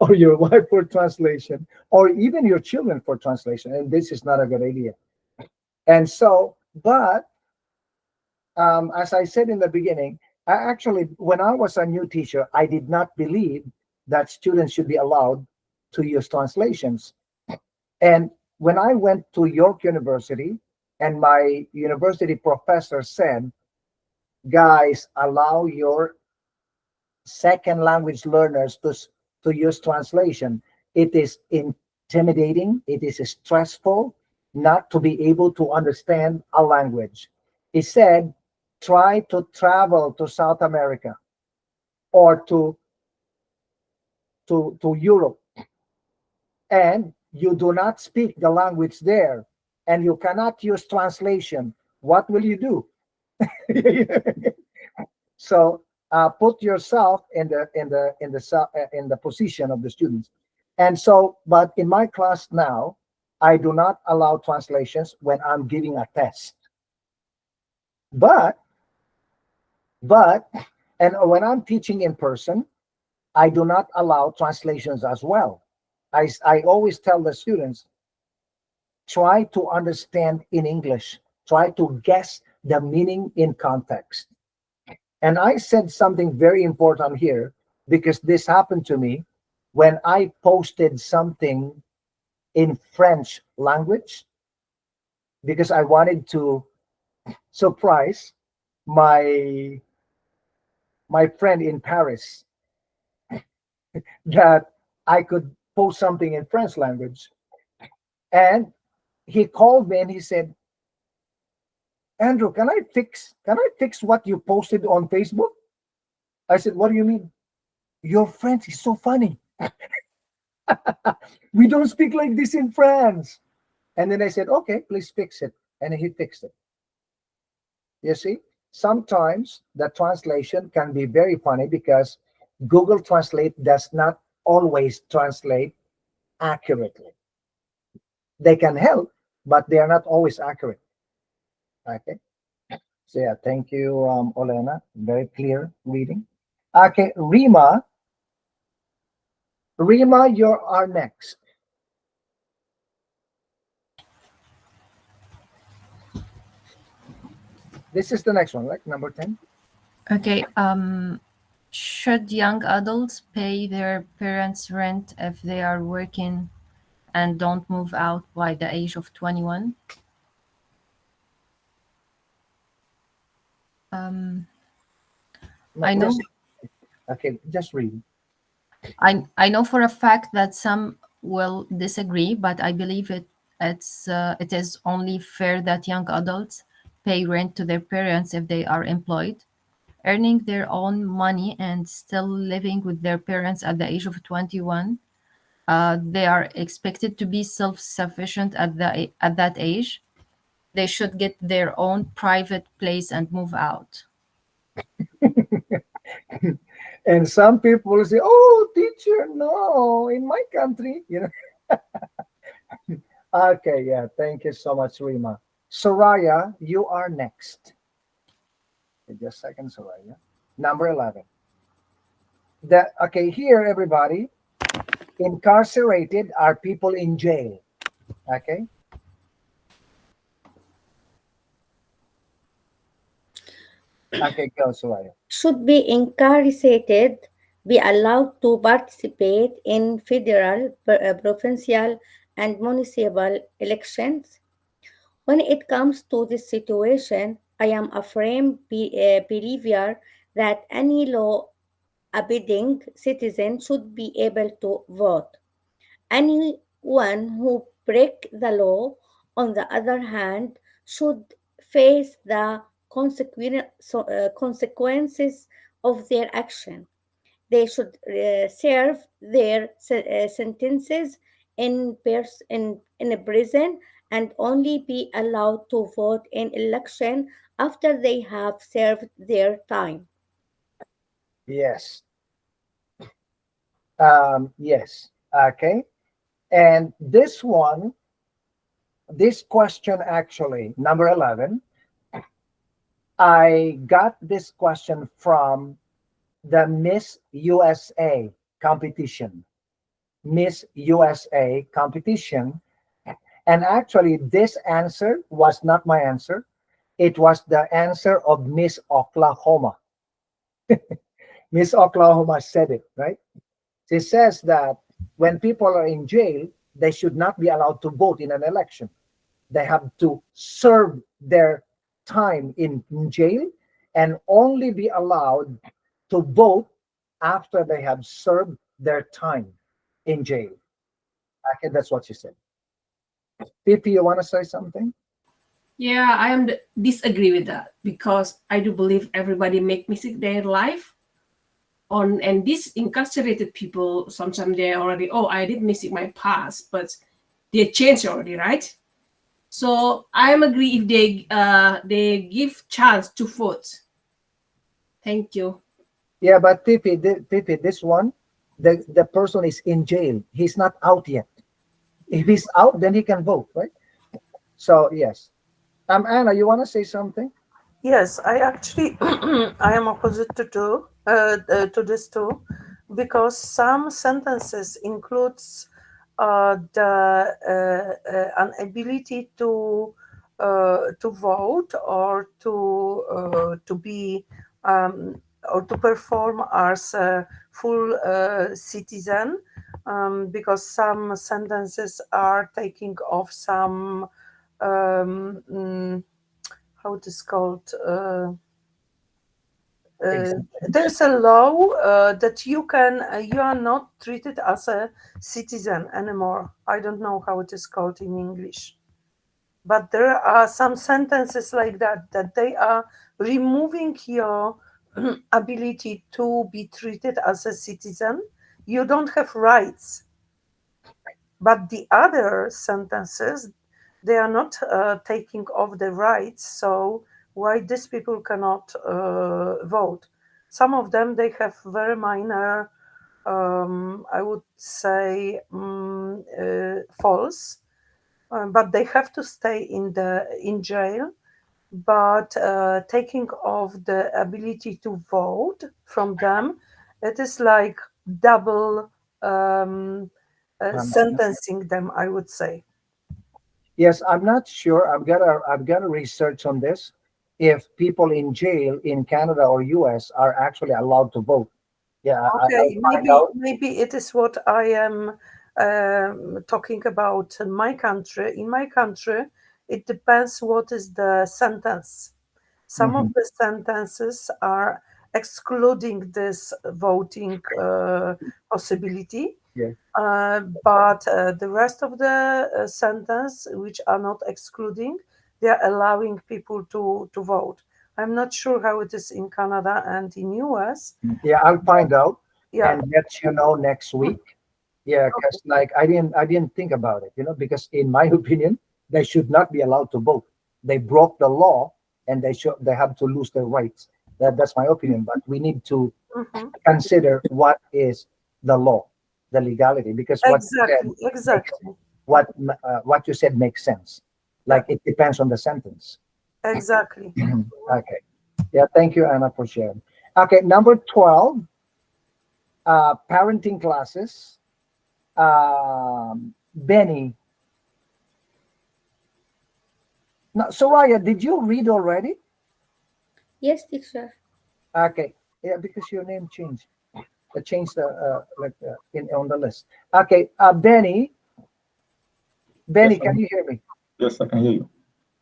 or your wife for translation, or even your children for translation, and this is not a good idea. And so, but as I said in the beginning, when I was a new teacher, I did not believe that students should be allowed to use translations. And when I went to York University, and my university professor said, guys, allow your second language learners to use translation. It is intimidating, it is stressful not to be able to understand a language. He said, try to travel to South America or to Europe, and you do not speak the language there, and you cannot use translation. What will you do? So put yourself in the position of the students. And so, but in my class now, I do not allow translations when I'm giving a test. But and when I'm teaching in person, I do not allow translations as well. I always tell the students, try to understand in English, try to guess the meaning in context. And I said something very important here, because this happened to me when I posted something in French language, because I wanted to surprise my friend in Paris that I could post something in French language. And he called me and he said, Andrew, can I fix what you posted on Facebook? I said, what do you mean? Your French is so funny. We don't speak like this in France. And then I said, okay, please fix it. And he fixed it. You see, sometimes the translation can be very funny because Google Translate does not always translate accurately. They can help, but they are not always accurate. Okay. So yeah, thank you, Olena. Very clear reading. Okay, Rima. Rima, you are next. This is the next one, right? Number 10. Okay. Should young adults pay their parents' rent if they are working and don't move out by the age of 21? Um, No, I know. Okay, just read. I know for a fact that some will disagree, but I believe it is only fair that young adults pay rent to their parents if they are employed, earning their own money and still living with their parents at the age of 21. They are expected to be self-sufficient at that age. They should get their own private place and move out. And some people will say, "Oh, teacher, no, in my country, you know." Okay, yeah, thank you so much, Rima. Soraya, you are next. Just a second, Soraya. Number 11. Okay, here, everybody, incarcerated are people in jail. Okay. Okay, go, Soraya. Should be incarcerated, be allowed to participate in federal, provincial, and municipal elections. When it comes to this situation, I am a firm believer that any law abiding citizen should be able to vote. Anyone who break the law, on the other hand, should face the consequences of their action. They should serve their sentences in a prison and only be allowed to vote in election after they have served their time. Yes. Yes. Okay. And this question actually, number 11, I got this question from the Miss USA competition. Miss USA competition. And actually, this answer was not my answer. It was the answer of Miss Oklahoma. Miss Oklahoma said it, right? She says that when people are in jail, they should not be allowed to vote in an election. They have to serve their time in jail and only be allowed to vote after they have served their time in jail. Okay, that's what she said. Pipi, you want to say something? Yeah, I am disagree with that because I do believe everybody make mistake their life on, and these incarcerated people sometimes they already, oh, I did mistake my past, but they changed already, right? So I am agree if they give chance to vote. Thank you. Yeah, but Pipi, this one, the person is in jail. He's not out yet. If he's out, then he can vote, right? So yes. Anna, you want to say something? Yes, I actually I am opposite to this too, because some sentences includes the inability to vote or to be or to perform as a full citizen, because some sentences are taking off some how it is called. There's a law that you are not treated as a citizen anymore. I don't know how it is called in English, but there are some sentences like that they are removing your ability to be treated as a citizen. You don't have rights. But the other sentences, They are not taking off the rights. So why these people cannot vote? Some of them, they have very minor, I would say, faults, but they have to stay in jail. But taking off the ability to vote from them, it is like double sentencing them, I would say. Yes, I'm not sure. I've got to research on this. If people in jail in Canada or US are actually allowed to vote. Yeah, I'll Okay, find out. maybe it is what I am talking about in my country. In my country, it depends what is the sentence. Some of the sentences are excluding this voting possibility, Yeah. but the rest of the sentence, which are not excluding, they are allowing people to vote. I'm not sure how it is in Canada and in US. Yeah, I'll find out Yeah. and let you know next week. Yeah, because like I didn't think about it, because in my opinion, they should not be allowed to vote. They broke the law and they have to lose their rights. That's my opinion. But we need to Mhm. consider what is the law, the legality, because what you said Exactly, exactly, what you said makes sense. Like it depends on the sentence. exactly. Okay. Yeah, thank you, Anna, for sharing. Okay, number 12, parenting classes. Benny. No, Soraya, did you read already? Yes, teacher. Okay. Yeah, because your name changed. Changed in on the list. Okay, Benny. Benny, Yes, can you hear me? yes, I can hear you.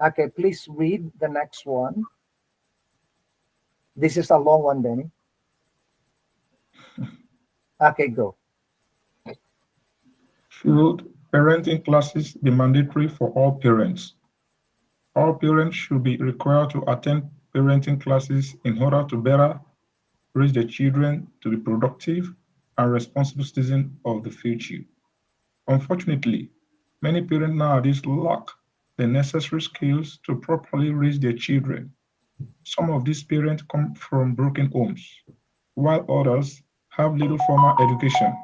Okay, please read the next one. This is a long one, Benny. Okay, go. Should parenting classes be mandatory for all parents? All parents should be required to attend parenting classes in order to better raise their children to be productive and responsible citizens of the future. Unfortunately, many parents nowadays lack the necessary skills to properly raise their children. Some of these parents come from broken homes, while others have little formal education.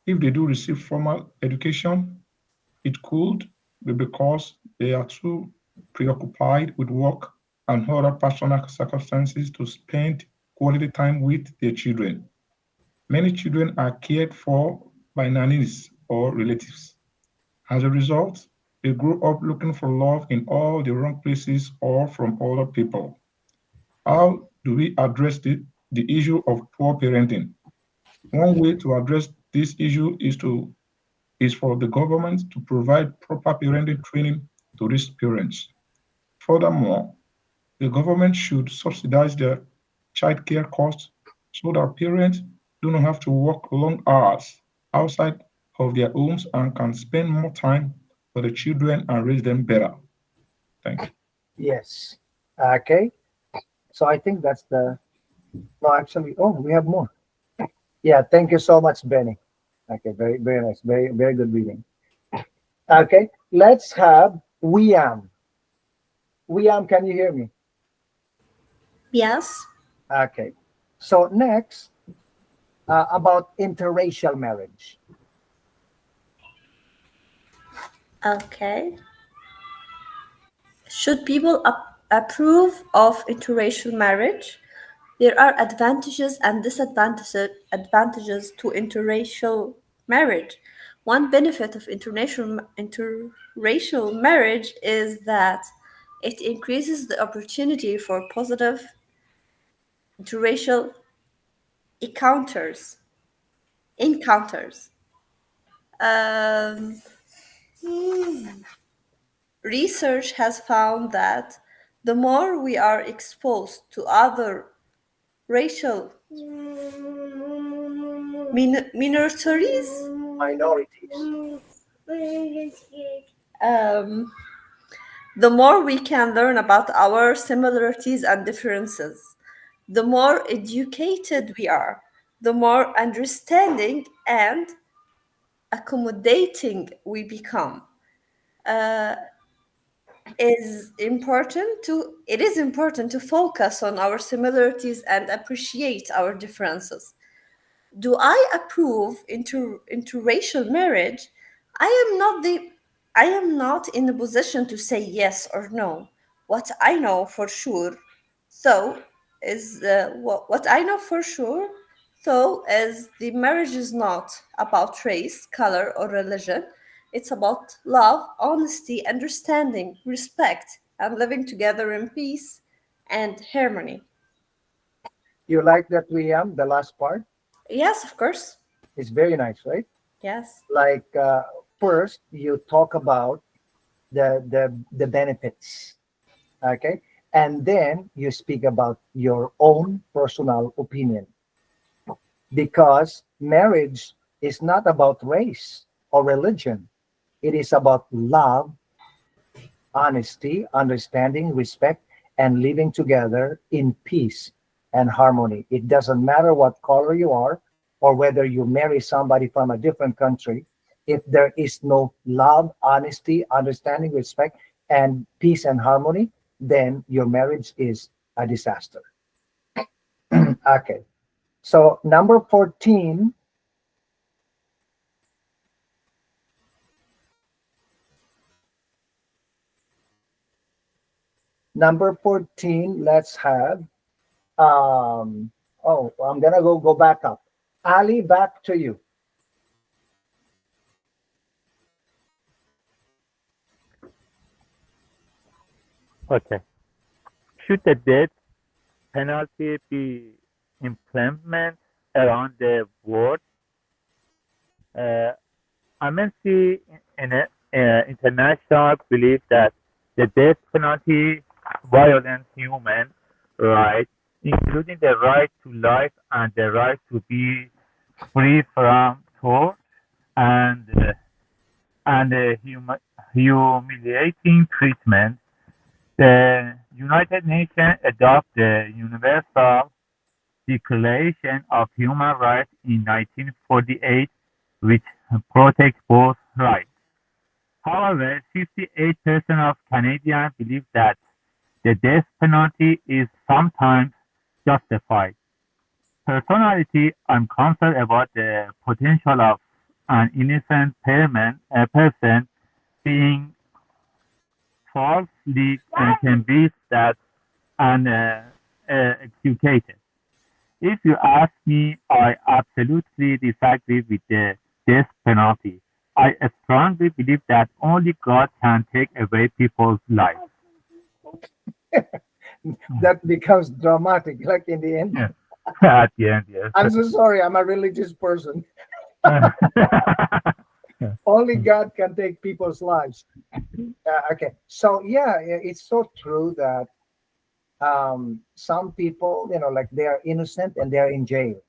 If they do receive formal education, it could be because they are too preoccupied with work and other personal circumstances to spend quality time with their children. Many children are cared for by nannies or relatives. As a result, they grow up looking for love in all the wrong places or from other people. How do we address the issue of poor parenting? One way to address this issue is for the government to provide proper parenting training to these parents. Furthermore, the government should subsidize the childcare costs so that parents do not have to work long hours outside of their homes and can spend more time for the children and raise them better. Thank you. Yes. Okay. So I think that's the no, actually. Oh, we have more. Yeah, thank you so much, Benny. Okay, very, very nice. Very, very good reading. Okay, let's have Wiam. Wiam, can you hear me? Yes. Okay. So next, about interracial marriage. Okay. Should people approve of interracial marriage? There are advantages and disadvantages to interracial marriage. One benefit of interracial marriage is that it increases the opportunity for positive interracial encounters. Encounters. Um, Research has found that the more we are exposed to other racial minorities, Minorities. um, the more we can learn about our similarities and differences. The more educated we are, the more understanding and accommodating we become. Uh, it is important to focus on our similarities and appreciate our differences. Do I approve interracial marriage? I am not the I am not in a position to say yes or no. What I know for sure, though, is what I know for sure, though, is the marriage is not about race, color, or religion. It's about love, honesty, understanding, respect, and living together in peace and harmony. You like that, the last part? Yes, of course. It's very nice, right? Yes. Like first you talk about the benefits, okay, and then you speak about your own personal opinion, because marriage is not about race or religion. It is about love, honesty, understanding, respect, and living together in peace and harmony. It doesn't matter what color you are or whether you marry somebody from a different country. If there is no love, honesty, understanding, respect, and peace and harmony, then your marriage is a disaster. Okay. So number 14, let's have I'm gonna go back up. Ali, back to you. Okay. Should the death penalty be implemented around the world? Uh, Amnesty International believes that the death penalty violates human rights, including the right to life and the right to be free from torture and humiliating treatment. The United Nations adopted the Universal Declaration of Human Rights in 1948, which protects both rights. However, 58% of Canadians believe that the death penalty is sometimes justified. Personally, I'm concerned about the potential of an innocent person being falsely convicted and executed. If you ask me, I absolutely disagree with the death penalty. I strongly believe that only God can take away people's lives. That becomes dramatic, like in the end. Yeah. At the end, yes. I'm so sorry, I'm a religious person. Only God can take people's lives. Okay, so yeah, it's so true that some people, like they are innocent and they're in jail.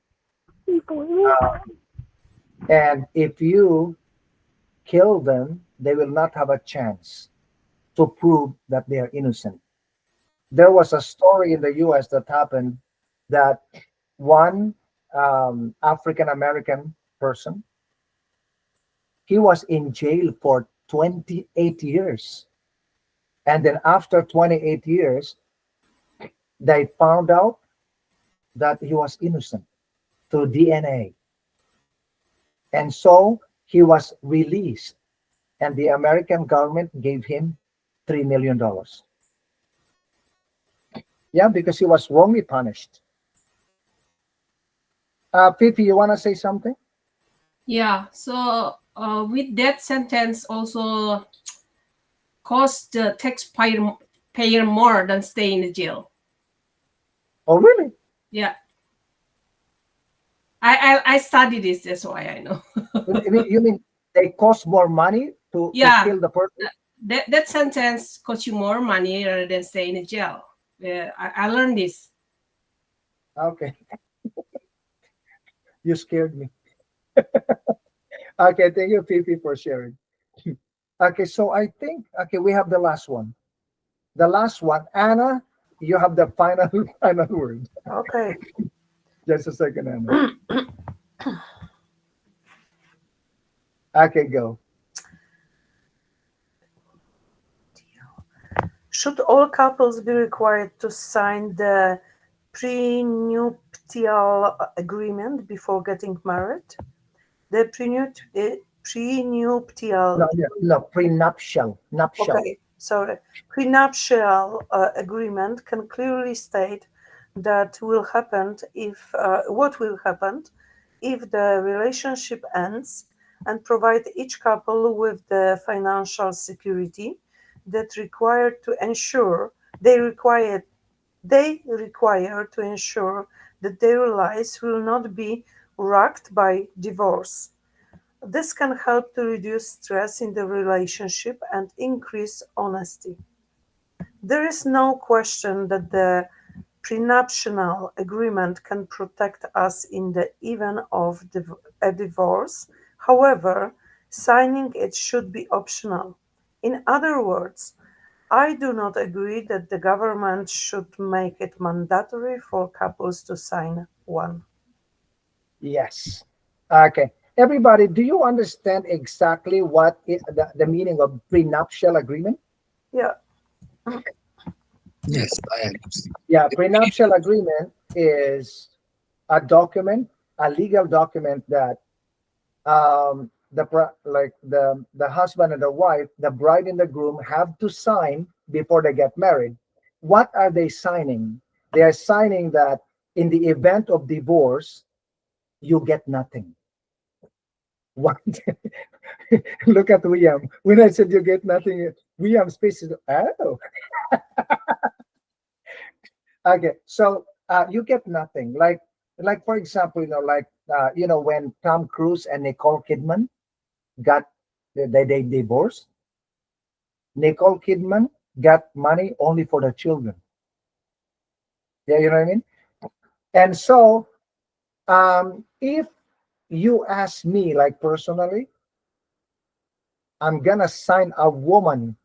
Uh, and if you kill them, they will not have a chance to prove that they are innocent. There was a story in the US that happened that one African American person, he was in jail for 28 years. And then after 28 years, they found out that he was innocent through DNA. And so he was released, and the American government gave him $3 million. Yeah, because he was wrongly punished. Fifi, you want to say something? Yeah. So with that sentence also cost the taxpayer more than stay in the jail. Oh, really? Yeah. I study this. That's why I know. You mean they cost more money to kill the person? That sentence costs you more money rather than stay in the jail. I learned this. Okay. You scared me. Okay, thank you, Fifi, for sharing. Okay, so I think we have the last one. The last one, Anna, you have the final final word. Okay. Just a second, Anna. Okay, go. Should all couples be required to sign the prenuptial agreement before getting married? The prenuptial. No, prenuptial. Nuptial. Okay, sorry. Prenuptial agreement can clearly state that will happen if what will happen if the relationship ends, and provide each couple with the financial security that required to ensure they require to ensure that their lives will not be rocked by divorce. This can help to reduce stress in the relationship and increase honesty. There is no question that the prenuptial agreement can protect us in the event of a divorce. However, signing it should be optional. In other words, I do not agree that the government should make it mandatory for couples to sign one. Yes. Okay. Everybody, do you understand exactly what the meaning of prenuptial agreement? Yeah. Yes, I understand. Yeah, prenuptial agreement is a document, a legal document that the husband and the wife, the bride and the groom, have to sign before they get married. What are they signing? They are signing that in the event of divorce, you get nothing. What? Look at William. When I said you get nothing, William's face is, oh. Okay, so you get nothing. Like for example, when Tom Cruise and Nicole Kidman got they divorced. Nicole Kidman got money only for the children. Yeah, you know what I mean. And so, if you ask me, like personally, I'm gonna sign a woman.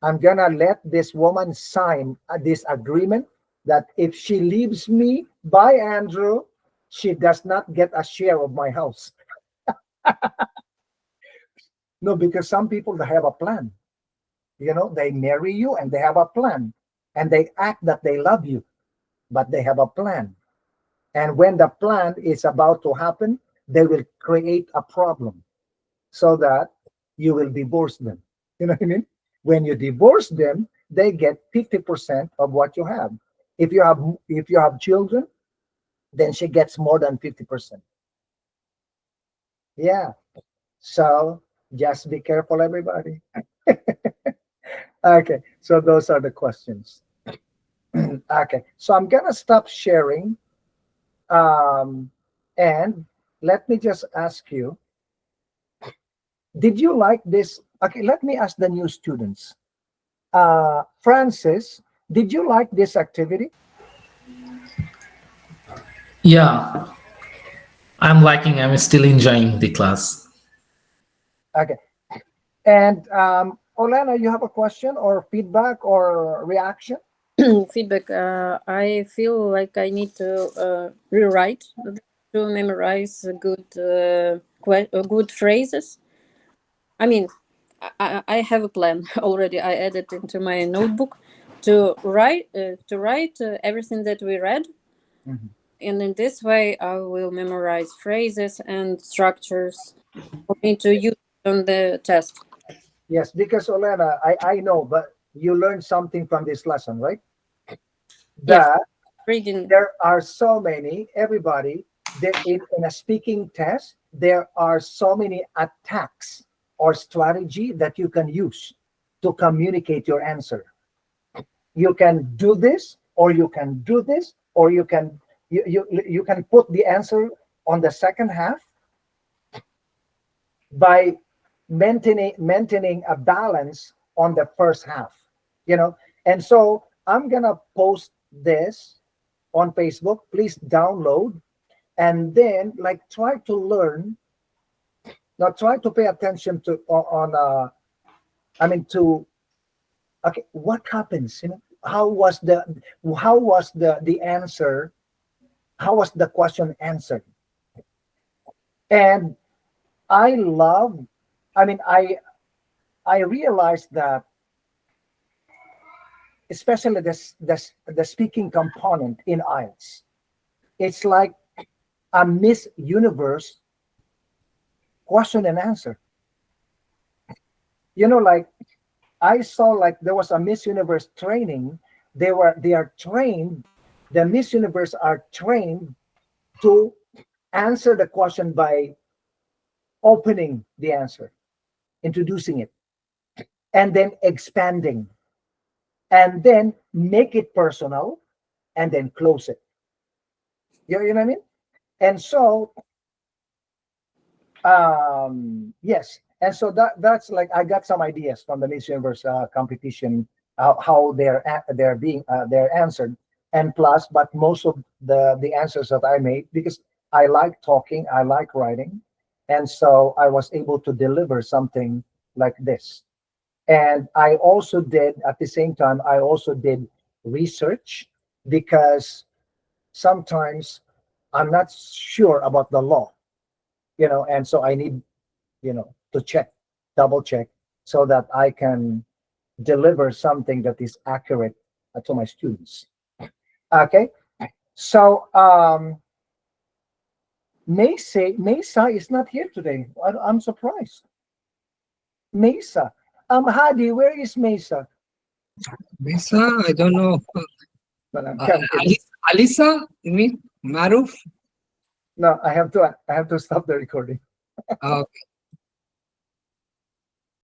I'm gonna let this woman sign this agreement that if she leaves me by Andrew, she does not get a share of my house. No, because some people, they have a plan. They marry you and they have a plan, and they act that they love you, but they have a plan. And when the plan is about to happen, they will create a problem so that you will divorce them. You know what I mean? When you divorce them, they get 50% of what you have. If you have children, then she gets more than 50%. Yeah. So just be careful, everybody. Okay. So those are the questions. Okay. So I'm gonna stop sharing. And let me just ask you, did you like this? Okay, let me ask the new students. Francis, did you like this activity? Yeah, I'm still enjoying the class. Okay. And Olena, you have a question or feedback or reaction? Feedback. I feel like I need to rewrite to memorize good phrases. I mean, I have a plan already. I added into my notebook to write everything that we read, Mhm. and in this way, I will memorize phrases and structures for me to use on the test. Yes, because Olena, I know, but you learned something from this lesson, right? Yes, That reading. there are so many, everybody, that in a speaking test, there are so many attacks or strategy that you can use to communicate your answer. You can do this, or you can do this, or you can put the answer on the second half by maintaining a balance on the first half. And so I'm gonna post this on Facebook. Please download, and then try to learn. Now try to pay attention to on I mean to okay, what happens, how was the answer, how was the question answered? And I love, I mean, I realized that especially the speaking component in IELTS. It's like a Miss Universe question and answer. You know, like I saw like there was a Miss Universe training. They are trained, the Miss Universe are trained to answer the question by opening the answer, introducing it, and then expanding, and then make it personal, and then close it. You know what I mean? And so yes, and so that's like I got some ideas from the Miss Universe competition, how they're answered, and plus, but most of the answers that I made, because I like talking, I like writing, and so I was able to deliver something like this. And I also did, at the same time, I also did research, because sometimes I'm not sure about the law, and so I need, to check, double check, so that I can deliver something that is accurate to my students. Okay. So Mesa is not here today. I'm surprised. Mesa. Hadi, where is Mesa? Mesa, I don't know. But I'm kidding. Alisa, you mean? Maruf? No, I have to stop the recording. Okay.